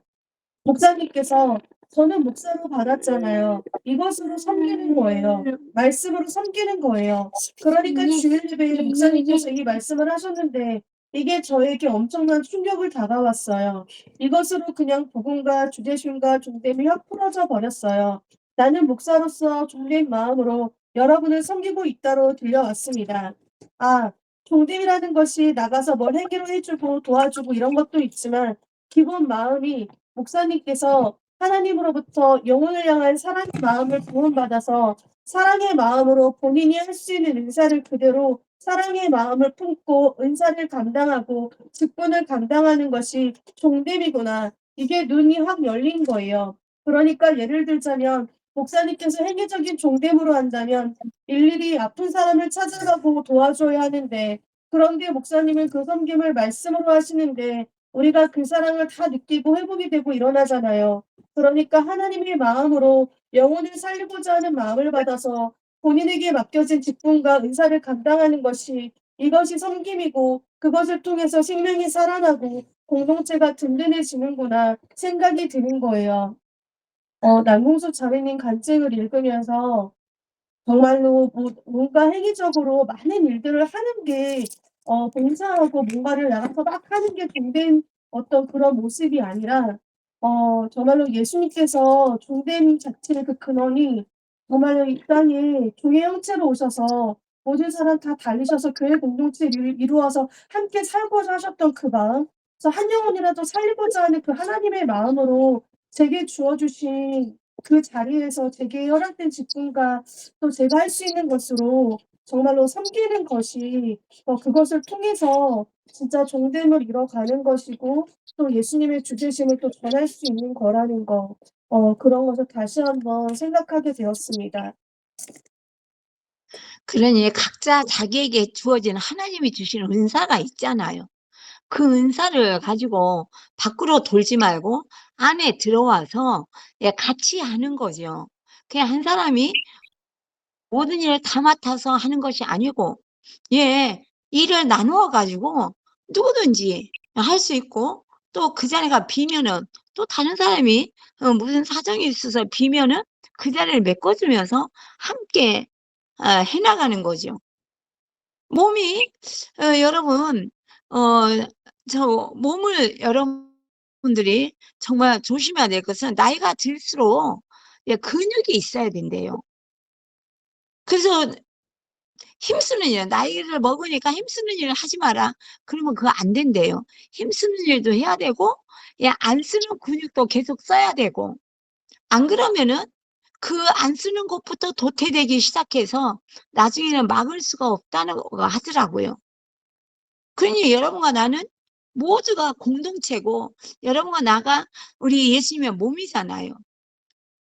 목사님께서 저는 목사로 받았잖아요. 이것으로 섬기는 거예요. 말씀으로 섬기는 거예요. 그러니까 주일 예배에 목사님께서 이 말씀을 하셨는데 이게 저에게 엄청난 충격을 다가왔어요. 이것으로 그냥 복음과 주제심과 종됨이 확 풀어져 버렸어요. 나는 목사로서 종된 마음으로 여러분을 섬기고 있다로 들려왔습니다. 아, 종됨이라는 것이 나가서 뭘 해결을 해주고 도와주고 이런 것도 있지만 기본 마음이 목사님께서 하나님으로부터 영혼을 향한 사랑의 마음을 부음받아서 사랑의 마음으로 본인이 할 수 있는 은사를 그대로 사랑의 마음을 품고 은사를 감당하고 직분을 감당하는 것이 종됨이구나. 이게 눈이 확 열린 거예요. 그러니까 예를 들자면 목사님께서 행위적인 종됨으로 한다면 일일이 아픈 사람을 찾아가고 도와줘야 하는데 그런데 목사님은 그 섬김을 말씀으로 하시는데 우리가 그 사랑을 다 느끼고 회복이 되고 일어나잖아요. 그러니까 하나님의 마음으로 영혼을 살리고자 하는 마음을 받아서 본인에게 맡겨진 직분과 은사를 감당하는 것이 이것이 섬김이고 그것을 통해서 생명이 살아나고 공동체가 든든해지는구나 생각이 드는 거예요. 남궁수 자매님 간증을 읽으면서 정말로 뭔가 행위적으로 많은 일들을 하는 게 봉사하고 뭔가를 나가서 막 하는 게 종된 어떤 그런 모습이 아니라 정말로 예수님께서 종됨 자체의 그 근원이 정말로 이 땅에 교회 형체로 오셔서 모든 사람 다 달리셔서 교회 공동체를 이루어서 함께 살고자 하셨던 그 마음, 그래서 한 영혼이라도 살리고자 하는 그 하나님의 마음으로 제게 주어 주신 그 자리에서 제게 허락된 직분과 또 제가 할 수 있는 것으로 정말로 섬기는 것이 그것을 통해서 진짜 종됨을 이뤄가는 것이고 또 예수님의 주제심을 또 전할 수 있는 거라는 거 그런 것을 다시 한번 생각하게 되었습니다. 그러니 각자 자기에게 주어진 하나님이 주시는 은사가 있잖아요. 그 은사를 가지고 밖으로 돌지 말고 안에 들어와서 같이 하는 거죠. 그냥 한 사람이 모든 일을 다 맡아서 하는 것이 아니고, 일을 나누어 가지고 누구든지 할 수 있고, 또 그 자리가 비면은 또 다른 사람이 무슨 사정이 있어서 비면은 그 자리를 메꿔주면서 함께 해나가는 거죠. 몸이 여러분 저 몸을 여러분들이 정말 조심해야 될 것은 나이가 들수록 근육이 있어야 된대요. 그래서 힘쓰는 일, 나이를 먹으니까 힘쓰는 일을 하지 마라. 그러면 그거 안 된대요. 힘쓰는 일도 해야 되고, 안 쓰는 근육도 계속 써야 되고, 안 그러면은 그 안 쓰는 것부터 도태되기 시작해서 나중에는 막을 수가 없다는 거 하더라고요. 그러니 여러분과 나는 모두가 공동체고, 여러분과 나가 우리 예수님의 몸이잖아요.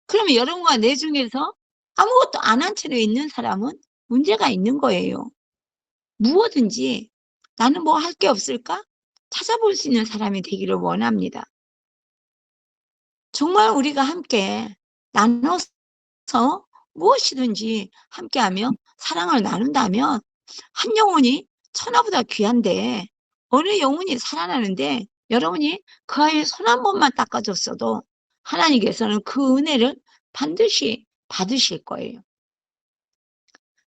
그러면 여러분과 내 중에서 아무것도 안 한 채로 있는 사람은 문제가 있는 거예요. 무엇든지 나는 뭐 할 게 없을까? 찾아볼 수 있는 사람이 되기를 원합니다. 정말 우리가 함께 나눠서 무엇이든지 함께하며 사랑을 나눈다면 한 영혼이 천하보다 귀한데 어느 영혼이 살아나는데 여러분이 그 아이의 손 한 번만 닦아줬어도 하나님께서는 그 은혜를 반드시 받으실 거예요.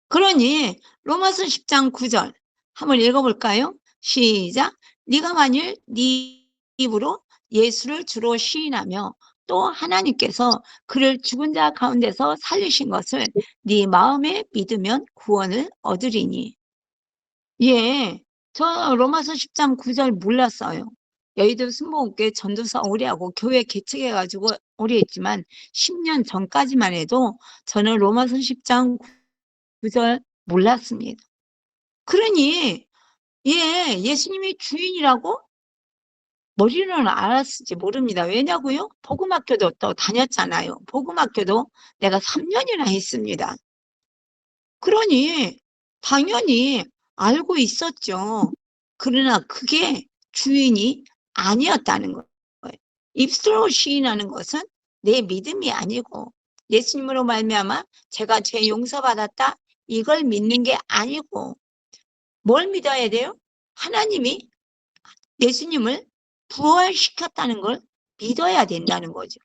그러니 로마서 10장 9절 한번 읽어볼까요? 시작. 네가 만일 네 입으로 예수를 주로 시인하며 또 하나님께서 그를 죽은 자 가운데서 살리신 것을 네 마음에 믿으면 구원을 얻으리니. 저 로마서 10장 9절 몰랐어요. 여의도 순복음교회 전도사 오래 하고 교회 개척해가지고 오래 했지만 10년 전까지만 해도 저는 로마서 10장 9절 몰랐습니다. 그러니 예수님이 주인이라고 머리로는 알았을지 모릅니다. 왜냐고요? 복음학교도 또 다녔잖아요. 복음학교도 내가 3년이나 했습니다. 그러니 당연히 알고 있었죠. 그러나 그게 주인이 아니었다는 거예요. 입술로 시인하는 것은 내 믿음이 아니고 예수님으로 말미암아 제가 죄 용서받았다 이걸 믿는 게 아니고 뭘 믿어야 돼요? 하나님이 예수님을 부활시켰다는 걸 믿어야 된다는 거죠.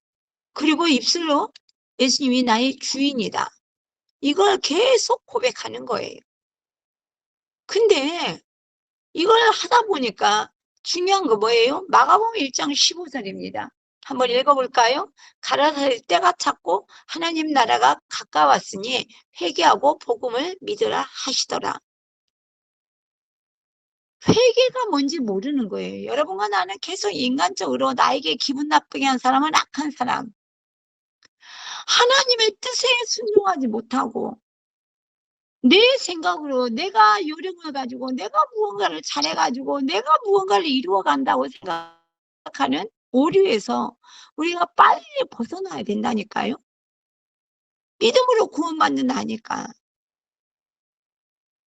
그리고 입술로 예수님이 나의 주인이다. 이걸 계속 고백하는 거예요. 근데 이걸 하다 보니까 중요한 거 뭐예요? 마가복음 1장 15절입니다. 한번 읽어볼까요? 가라사대 때가 찼고 하나님 나라가 가까웠으니 회개하고 복음을 믿으라 하시더라. 회개가 뭔지 모르는 거예요. 여러분과 나는 계속 인간적으로 나에게 기분 나쁘게 한 사람은 악한 사람. 하나님의 뜻에 순종하지 못하고 내 생각으로 내가 요령을 가지고 내가 무언가를 잘해가지고 내가 무언가를 이루어간다고 생각하는 오류에서 우리가 빨리 벗어나야 된다니까요. 믿음으로 구원받는다니까.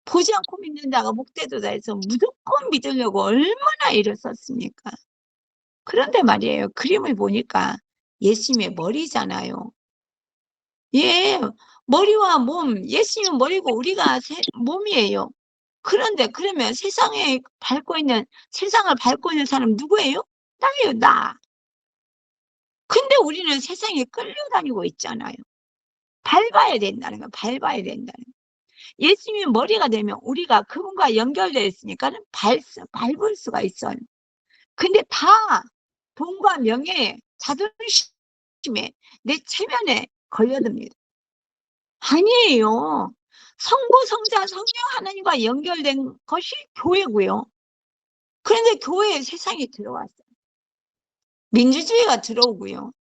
보지 않고 믿는 자가 목대도다 해서 무조건 믿으려고 얼마나 애를 썼습니까? 그런데 말이에요. 그림을 보니까 예수님의 머리잖아요. 예, 머리와 몸, 예수님은 머리고 우리가 몸이에요. 그런데 그러면 세상을 밟고 있는 사람 누구예요? 나예요, 나. 근데 우리는 세상에 끌려다니고 있잖아요. 밟아야 된다는 거예요. 밟아야 된다는 거예요. 예수님이 머리가 되면 우리가 그분과 연결되어 있으니까 밟을 수가 있어요. 근데 다 돈과 명예에 자존심에 내 체면에 걸려듭니다. 아니에요. 성부, 성자, 성령 하나님과 연결된 것이 교회고요. 그런데 교회에 세상이 들어왔어요. 민주주의가 들어오고요.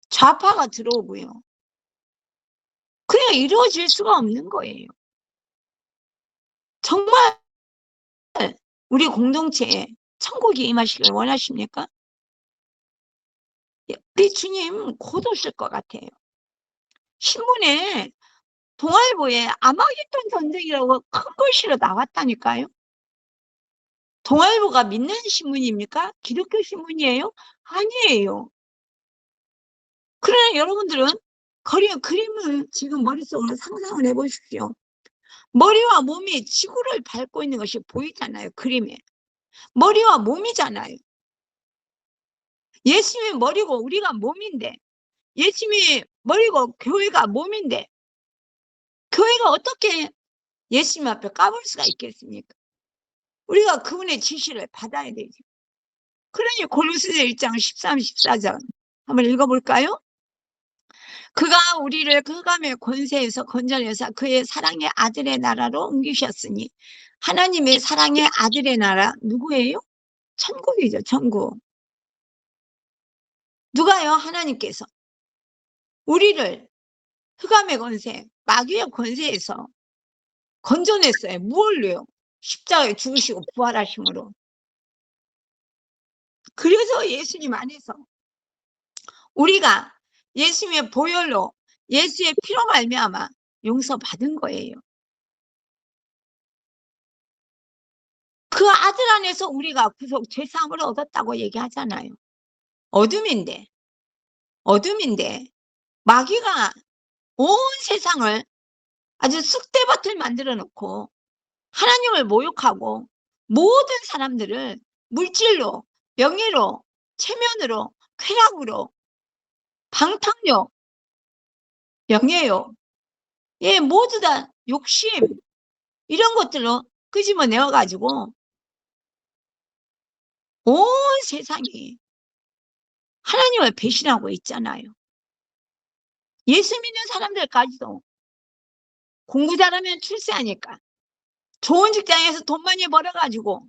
좌파가 들어오고요. 그냥 이루어질 수가 없는 거예요. 정말 우리 공동체에 천국이 임하시길 원하십니까? 우리 주님 곧 오실 것 같아요. 신문에 동아일보에 아마겟돈 전쟁이라고 큰 글씨로 나왔다니까요. 동아일보가 믿는 신문입니까? 기독교 신문이에요? 아니에요. 그러나 여러분들은 그림을 지금 머릿속으로 상상을 해보십시오. 머리와 몸이 지구를 밟고 있는 것이 보이잖아요. 그림에. 머리와 몸이잖아요. 예수님이 머리고 우리가 몸인데, 예수님이 머리고 교회가 몸인데, 교회가 어떻게 예수님 앞에 까불 수가 있겠습니까? 우리가 그분의 지시를 받아야 되죠. 그러니 골로새서 1장 13, 14절 한번 읽어볼까요? 그가 우리를 그 흑암의 권세에서 건져내서 그의 사랑의 아들의 나라로 옮기셨으니, 하나님의 사랑의 아들의 나라 누구예요? 천국이죠. 천국. 누가요? 하나님께서 우리를 흑암의 권세, 마귀의 권세에서 건져냈어요. 무엇로요? 십자가에 죽으시고 부활하심으로. 그래서 예수님 안에서 우리가 예수님의 보혈로, 예수의 피로 말미암아 용서받은 거예요. 그 아들 안에서 우리가 구속 죄사함을 얻었다고 얘기하잖아요. 어둠인데 마귀가 온 세상을 아주 쑥대밭을 만들어 놓고 하나님을 모욕하고 모든 사람들을 물질로, 명예로, 체면으로, 쾌락으로, 방탕력, 명예요. 예, 모두 다 욕심 이런 것들로 끄집어내어 가지고 온 세상이 하나님을 배신하고 있잖아요. 예수 믿는 사람들까지도 공부 잘하면 출세하니까 좋은 직장에서 돈 많이 벌어가지고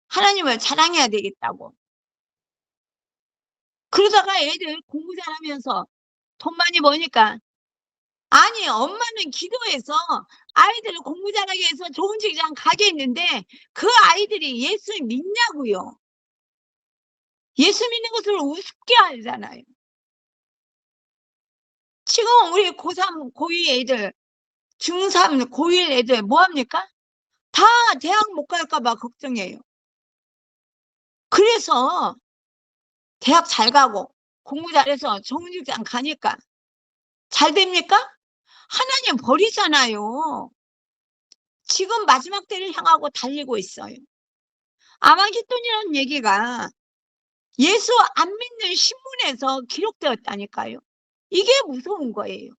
하나님을 자랑해야 되겠다고. 그러다가 애들 공부 잘하면서 돈 많이 버니까, 아니 엄마는 기도해서 아이들을 공부 잘하게 해서 좋은 직장 가게 했는데 그 아이들이 예수 믿냐고요. 예수 믿는 것을 우습게 하잖아요. 지금 우리 고3, 고2 애들, 중3, 고1 애들 뭐합니까? 다 대학 못 갈까 봐 걱정해요. 그래서 대학 잘 가고 공부 잘해서 좋은 직장 가니까 잘 됩니까? 하나님 버리잖아요. 지금 마지막 때를 향하고 달리고 있어요. 아마겟돈이라는 얘기가 예수 안 믿는 신문에서 기록되었다니까요. 이게 무서운 거예요.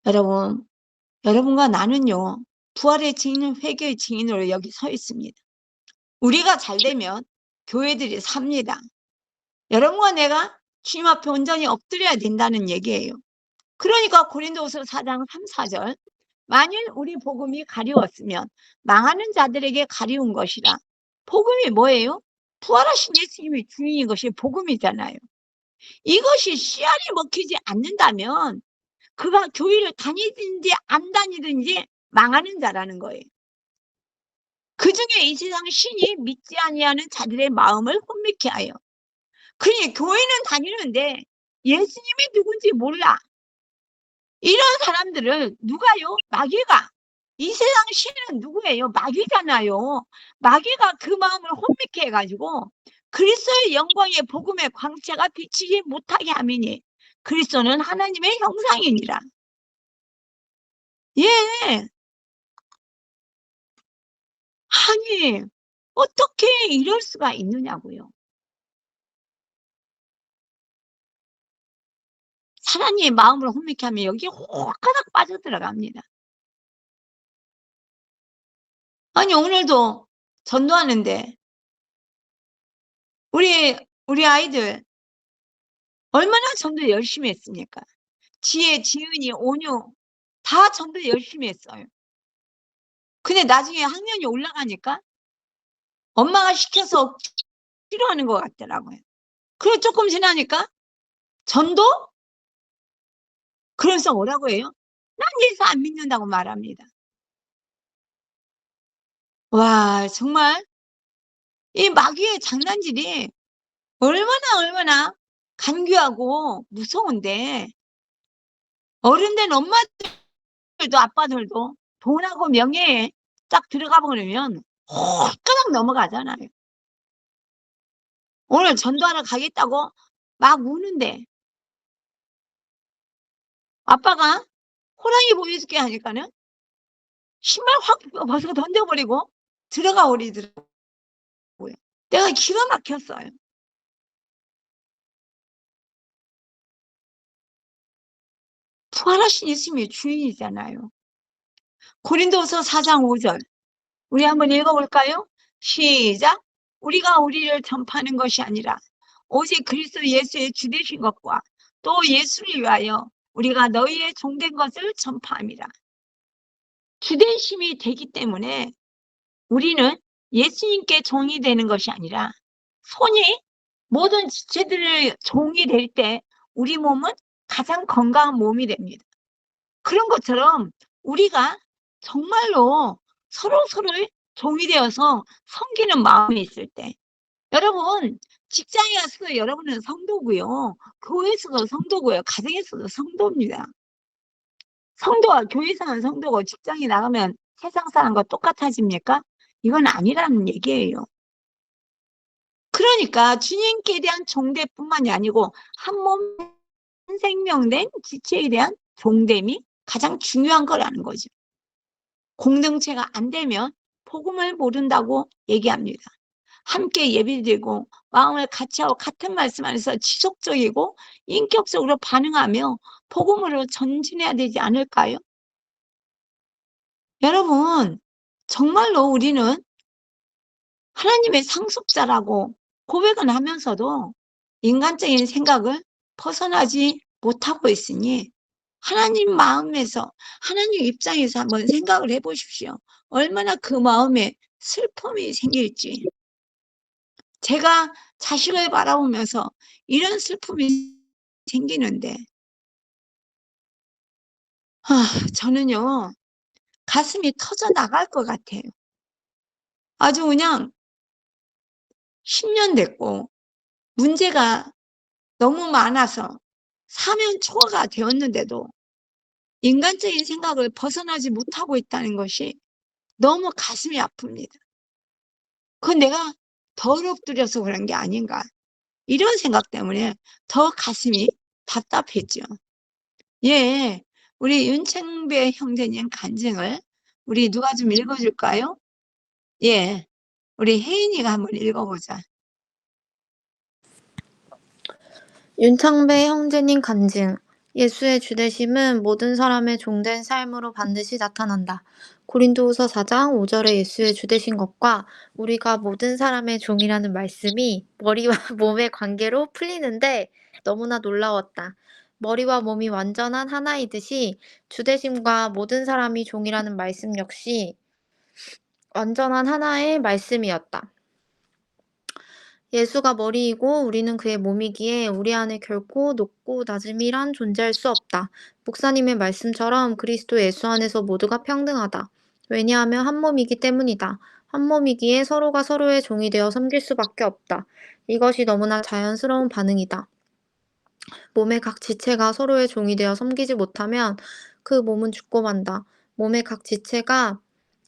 여러분, 여러분과 나는요, 부활의 증인, 회개의 증인으로 여기 서 있습니다. 우리가 잘 되면 교회들이 삽니다. 여러분과 내가 주님 앞에 온전히 엎드려야 된다는 얘기예요. 그러니까 고린도후서 4장 3, 4절, 만일 우리 복음이 가리웠으면 망하는 자들에게 가리운 것이라. 복음이 뭐예요? 부활하신 예수님이 주인인 것이 복음이잖아요. 이것이 씨알이 먹히지 않는다면 그가 교회를 다니든지 안 다니든지 망하는 자라는 거예요. 그중에 이 세상 신이 믿지 아니하는 자들의 마음을 혼미케 하여. 그러니 교회는 다니는데 예수님이 누군지 몰라. 이런 사람들을 누가요? 마귀가. 이 세상 신은 누구예요? 마귀잖아요. 마귀가 그 마음을 혼미케 해가지고 그리스도의 영광의 복음의 광채가 비치지 못하게 하미니 그리스도는 하나님의 형상이니라. 예. 아니, 어떻게 이럴 수가 있느냐고요. 하나님의 마음을 혼미케 하면 여기 호가닥 빠져들어갑니다. 아니, 오늘도 전도하는데 우리 아이들 얼마나 전도 열심히 했습니까? 지혜, 지은이, 온유 다 전도 열심히 했어요. 근데 나중에 학년이 올라가니까 엄마가 시켜서 싫어하는 것 같더라고요. 그리고 조금 지나니까 전도? 그래서 뭐라고 해요? 난 예수 안 믿는다고 말합니다. 와, 정말 이 마귀의 장난질이 얼마나 간교하고 무서운데 어른된 엄마들도 아빠들도 돈하고 명예에 딱 들어가 버리면 홀까닥 넘어가잖아요. 오늘 전도하러 가겠다고 막 우는데 아빠가 호랑이 보여줄게 하니까는 신발 확 벗어 던져버리고 들어가 버리더라고요. 내가 기가 막혔어요. 부활하신 예수님이 주인이잖아요. 고린도서 4장 5절 우리 한번 읽어볼까요? 시작. 우리가 우리를 전파하는 것이 아니라 오직 그리스도 예수의 주되신 것과 또 예수를 위하여 우리가 너희의 종된 것을 전파함이라. 주되심이 되기 때문에 우리는 예수님께 종이 되는 것이 아니라 손이 모든 지체들을 종이 될 때 우리 몸은 가장 건강한 몸이 됩니다. 그런 것처럼 우리가 정말로 서로를 종이 되어서 섬기는 마음이 있을 때 여러분 직장에 가서도 여러분은 성도고요. 교회에서도 성도고요. 가정에서도 성도입니다. 성도와 교회에서는 성도고 직장에 나가면 세상 사람과 똑같아집니까? 이건 아니라는 얘기예요. 그러니까 주님께 대한 종대뿐만이 아니고 한 몸, 한 생명된 지체에 대한 종됨이 가장 중요한 거라는 거죠. 공동체가 안 되면 복음을 모른다고 얘기합니다. 함께 예배드리고 마음을 같이 하고 같은 말씀 안에서 지속적이고 인격적으로 반응하며 복음으로 전진해야 되지 않을까요? 여러분, 정말로 우리는 하나님의 상속자라고 고백은 하면서도 인간적인 생각을 벗어나지 못하고 있으니 하나님 마음에서 하나님 입장에서 한번 생각을 해보십시오. 얼마나 그 마음에 슬픔이 생길지. 제가 자식을 바라보면서 이런 슬픔이 생기는데 저는요 가슴이 터져 나갈 것 같아요. 아주 그냥 10년 됐고 문제가 너무 많아서 사면 초과가 되었는데도 인간적인 생각을 벗어나지 못하고 있다는 것이 너무 가슴이 아픕니다. 그건 내가 더럽들여서 그런 게 아닌가 이런 생각 때문에 더 가슴이 답답했죠. 예, 우리 윤창배 형제님 간증을 우리 누가 좀 읽어줄까요? 예, 우리 혜인이가 한번 읽어보자. 윤창배 형제님 간증. 예수의 주되심은 모든 사람의 종된 삶으로 반드시 나타난다. 고린도후서 4장 5절에 예수의 주되신 것과 우리가 모든 사람의 종이라는 말씀이 머리와 몸의 관계로 풀리는데 너무나 놀라웠다. 머리와 몸이 완전한 하나이듯이 주되심과 모든 사람이 종이라는 말씀 역시 완전한 하나의 말씀이었다. 예수가 머리이고 우리는 그의 몸이기에 우리 안에 결코 높고 낮음이란 존재할 수 없다. 목사님의 말씀처럼 그리스도 예수 안에서 모두가 평등하다. 왜냐하면 한 몸이기 때문이다. 한 몸이기에 서로가 서로의 종이 되어 섬길 수밖에 없다. 이것이 너무나 자연스러운 반응이다. 몸의 각 지체가 서로의 종이 되어 섬기지 못하면 그 몸은 죽고 만다. 몸의 각 지체가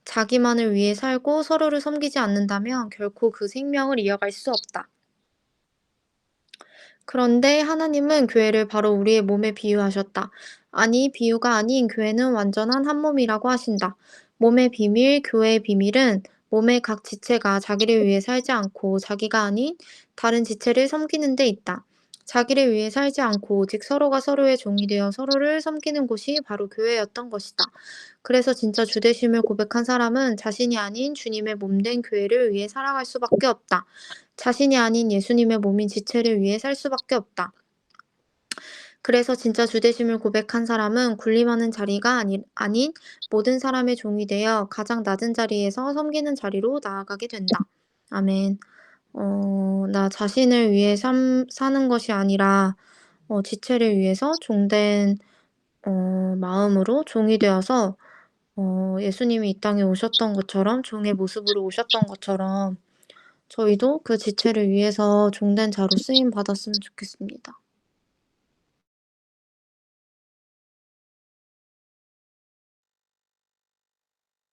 자기만을 위해 살고 서로를 섬기지 않는다면 결코 그 생명을 이어갈 수 없다. 그런데 하나님은 교회를 바로 우리의 몸에 비유하셨다. 아니, 비유가 아닌 교회는 완전한 한 몸이라고 하신다. 몸의 비밀, 교회의 비밀은 몸의 각 지체가 자기를 위해 살지 않고 자기가 아닌 다른 지체를 섬기는 데 있다. 자기를 위해 살지 않고 오직 서로가 서로의 종이 되어 서로를 섬기는 곳이 바로 교회였던 것이다. 그래서 진짜 주되심을 고백한 사람은 자신이 아닌 주님의 몸된 교회를 위해 살아갈 수밖에 없다. 자신이 아닌 예수님의 몸인 지체를 위해 살 수밖에 없다. 그래서 진짜 주되심을 고백한 사람은 군림하는 자리가 아닌 모든 사람의 종이 되어 가장 낮은 자리에서 섬기는 자리로 나아가게 된다. 아멘. 나 자신을 위해 사는 것이 아니라 지체를 위해서 종된 마음으로 종이 되어서 예수님이 이 땅에 오셨던 것처럼 종의 모습으로 오셨던 것처럼 저희도 그 지체를 위해서 종된 자로 쓰임 받았으면 좋겠습니다.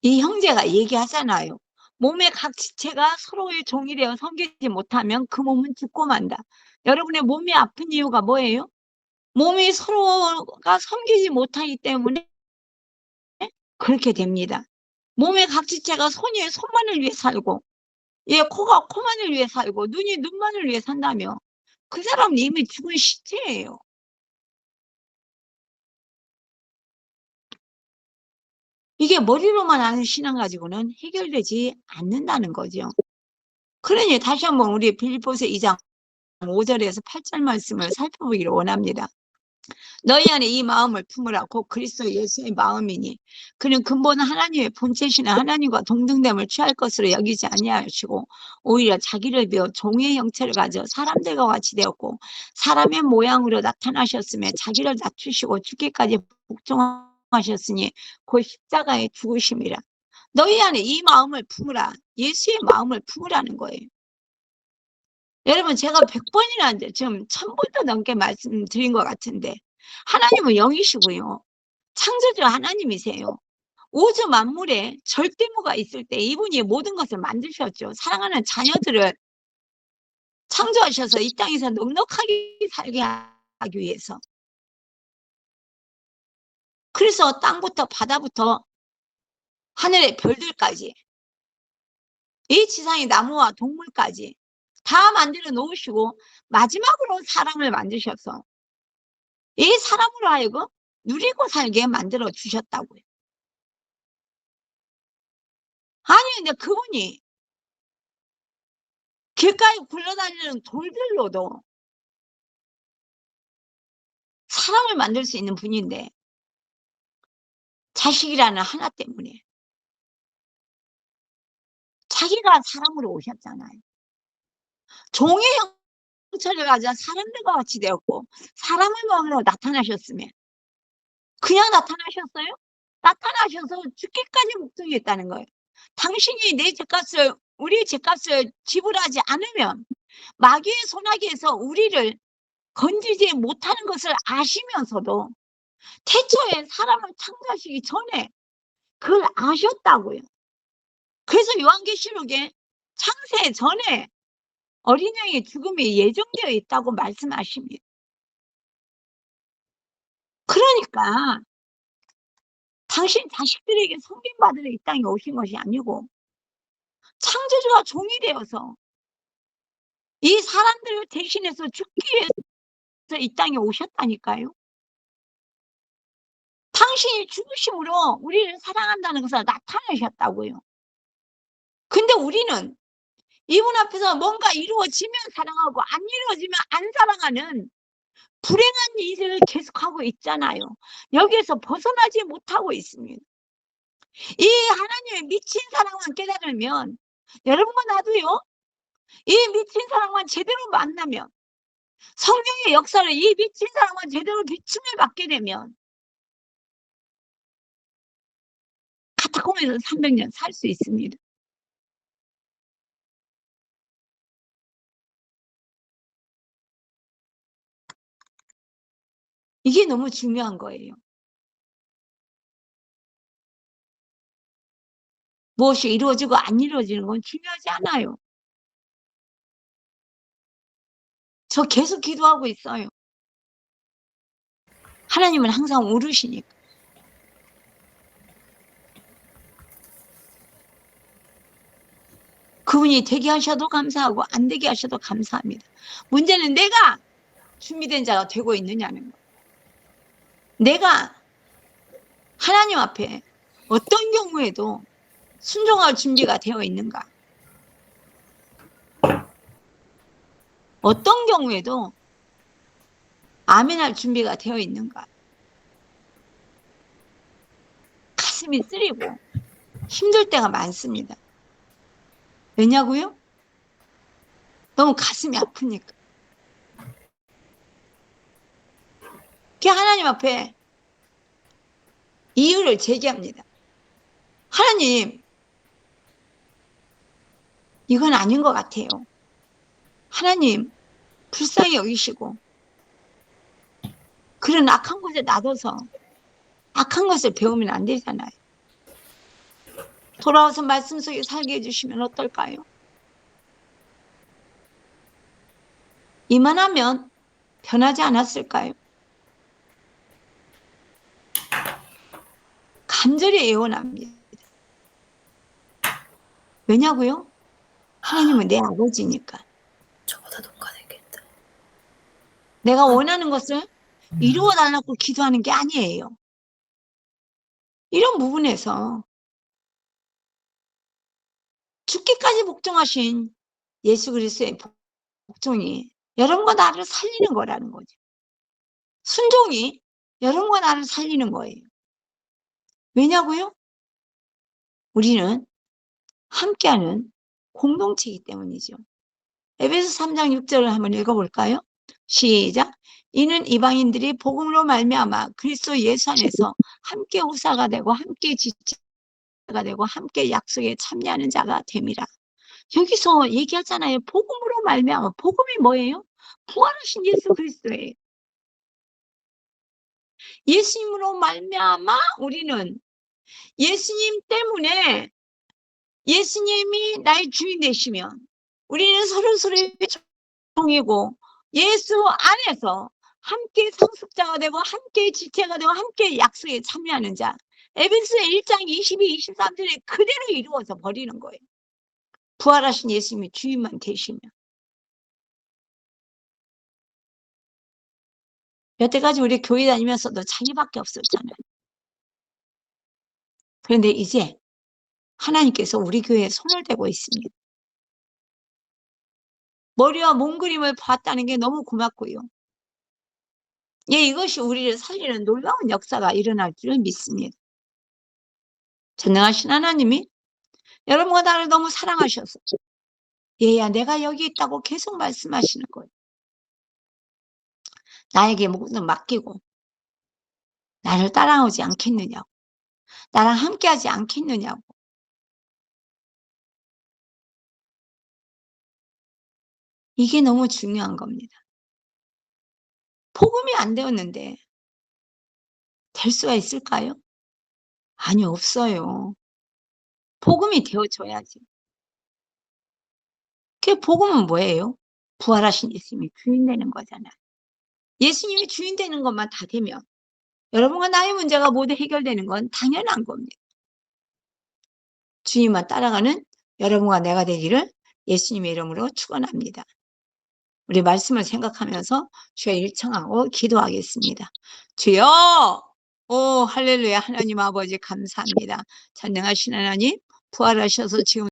이 형제가 얘기하잖아요. 몸의 각 지체가 서로의 종이 되어 섬기지 못하면 그 몸은 죽고 만다. 여러분의 몸이 아픈 이유가 뭐예요? 몸이 서로가 섬기지 못하기 때문에 그렇게 됩니다. 몸의 각 지체가 손이 손만을 위해 살고, 코가 코만을 위해 살고, 눈이 눈만을 위해 산다며 그 사람은 이미 죽은 시체예요. 이게 머리로만 아는 신앙 가지고는 해결되지 않는다는 거죠. 그러니 다시 한번 우리 빌립보서 2장 5절에서 8절 말씀을 살펴보기를 원합니다. 너희 안에 이 마음을 품으라. 곧 그리스도 예수의 마음이니 그는 근본은 하나님의 본체시나 하나님과 동등됨을 취할 것으로 여기지 아니하시고 오히려 자기를 비워 종의 형체를 가져 사람들과 같이 되었고 사람의 모양으로 나타나셨으며 자기를 낮추시고 죽기까지 복종하셨으니 곧 십자가에 죽으심이라. 너희 안에 이 마음을 품으라. 예수의 마음을 품으라는 거예요. 여러분, 제가 100번이나 지금 1000번도 넘게 말씀드린 것 같은데 하나님은 영이시고요. 창조주 하나님이세요. 우주 만물에 절대무가 있을 때 이분이 모든 것을 만드셨죠. 사랑하는 자녀들을 창조하셔서 이 땅에서 넉넉하게 살게 하기 위해서. 그래서 땅부터 바다부터 하늘의 별들까지 이 지상의 나무와 동물까지 다 만들어 놓으시고 마지막으로 사람을 만드셔서 이 사람으로 하여금 누리고 살게 만들어 주셨다고요. 아니 근데 그분이 길가에 굴러다니는 돌들로도 사람을 만들 수 있는 분인데 자식이라는 하나 때문에 자기가 사람으로 오셨잖아요. 종의 형체를 가져 사람들과 같이 되었고 사람의 마음으로 나타나셨으면 그냥 나타나셨어요? 나타나셔서 죽기까지 목적이었다는 거예요. 당신이 내 죗값을 우리 죗값을 지불하지 않으면 마귀의 소나기에서 우리를 건지지 못하는 것을 아시면서도 태초에 사람을 창조하시기 전에 그걸 아셨다고요. 그래서 요한계시록에 창세 전에 어린 양의 죽음이 예정되어 있다고 말씀하십니다. 그러니까 당신 자식들에게 섬김받으러 이 땅에 오신 것이 아니고 창조주가 종이 되어서 이 사람들을 대신해서 죽기 위해서 이 땅에 오셨다니까요. 당신이 죽으심으로 우리를 사랑한다는 것을 나타내셨다고요. 근데 우리는 이분 앞에서 뭔가 이루어지면 사랑하고 안 이루어지면 안 사랑하는 불행한 일을 계속하고 있잖아요. 여기에서 벗어나지 못하고 있습니다. 이 하나님의 미친 사랑만 깨달으면, 여러분과 나도요, 이 미친 사랑만 제대로 만나면, 성령의 역사를 이 미친 사랑만 제대로 비춤을 받게 되면 카타콤에서 300년 살 수 있습니다. 이게 너무 중요한 거예요. 무엇이 이루어지고 안 이루어지는 건 중요하지 않아요. 저 계속 기도하고 있어요. 하나님은 항상 오르시니까. 그분이 되게 하셔도 감사하고 안 되게 하셔도 감사합니다. 문제는 내가 준비된 자가 되고 있느냐는 거. 내가 하나님 앞에 어떤 경우에도 순종할 준비가 되어 있는가? 어떤 경우에도 아멘할 준비가 되어 있는가? 가슴이 쓰리고 힘들 때가 많습니다. 왜냐고요? 너무 가슴이 아프니까. 그 하나님 앞에 이유를 제기합니다. 하나님, 이건 아닌 것 같아요. 하나님, 불쌍히 여기시고 그런 악한 곳에 놔둬서 악한 것을 배우면 안 되잖아요. 돌아와서 말씀 속에 살게 해주시면 어떨까요? 이만하면 변하지 않았을까요? 간절히 애원합니다. 왜냐고요? 하나님은 내 아버지니까. 저보다 높아내겠다. 내가 원하는 것을 이루어 달라고 기도하는 게 아니에요. 이런 부분에서 죽기까지 복종하신 예수 그리스도의 복종이 여러분과 나를 살리는 거라는 거죠. 순종이 여러분과 나를 살리는 거예요. 왜냐고요? 우리는 함께하는 공동체이기 때문이죠. 에베소 3장 6절을 한번 읽어볼까요? 시작. 이는 이방인들이 복음으로 말미암아 그리스도 예수 안에서 함께 후사가 되고 함께 지체가 되고 함께 약속에 참여하는 자가 됨이라. 여기서 얘기하잖아요. 복음으로 말미암아. 복음이 뭐예요? 부활하신 예수 그리스도예요. 예수님으로 말미암아 우리는 예수님 때문에 예수님이 나의 주인 되시면 우리는 서로서로의 종이고 예수 안에서 함께 상속자가 되고 함께 지체가 되고 함께 약속에 참여하는 자. 에베소 1장 22, 23절에 그대로 이루어져 버리는 거예요. 부활하신 예수님이 주인만 되시면. 여태까지 우리 교회 다니면서도 자기밖에 없었잖아요. 그런데 이제 하나님께서 우리 교회에 손을 대고 있습니다. 머리와 몸그림을 봤다는 게 너무 고맙고요. 예, 이것이 우리를 살리는 놀라운 역사가 일어날 줄 믿습니다. 전능하신 하나님이 여러분과 나를 너무 사랑하셔서 얘야 내가 여기 있다고 계속 말씀하시는 거예요. 나에게 모든 맡기고 나를 따라오지 않겠느냐고, 나랑 함께하지 않겠느냐고. 이게 너무 중요한 겁니다. 복음이 안 되었는데 될 수가 있을까요? 아니, 없어요. 복음이 되어줘야지. 그 복음은 뭐예요? 부활하신 예수님이 주인 되는 거잖아요. 예수님이 주인 되는 것만 다 되면 여러분과 나의 문제가 모두 해결되는 건 당연한 겁니다. 주님만 따라가는 여러분과 내가 되기를 예수님의 이름으로 축원합니다. 우리 말씀을 생각하면서 주여 일청하고 기도하겠습니다. 주여! 오 할렐루야. 하나님 아버지 감사합니다. 전능하신 하나님 부활하셔서 지금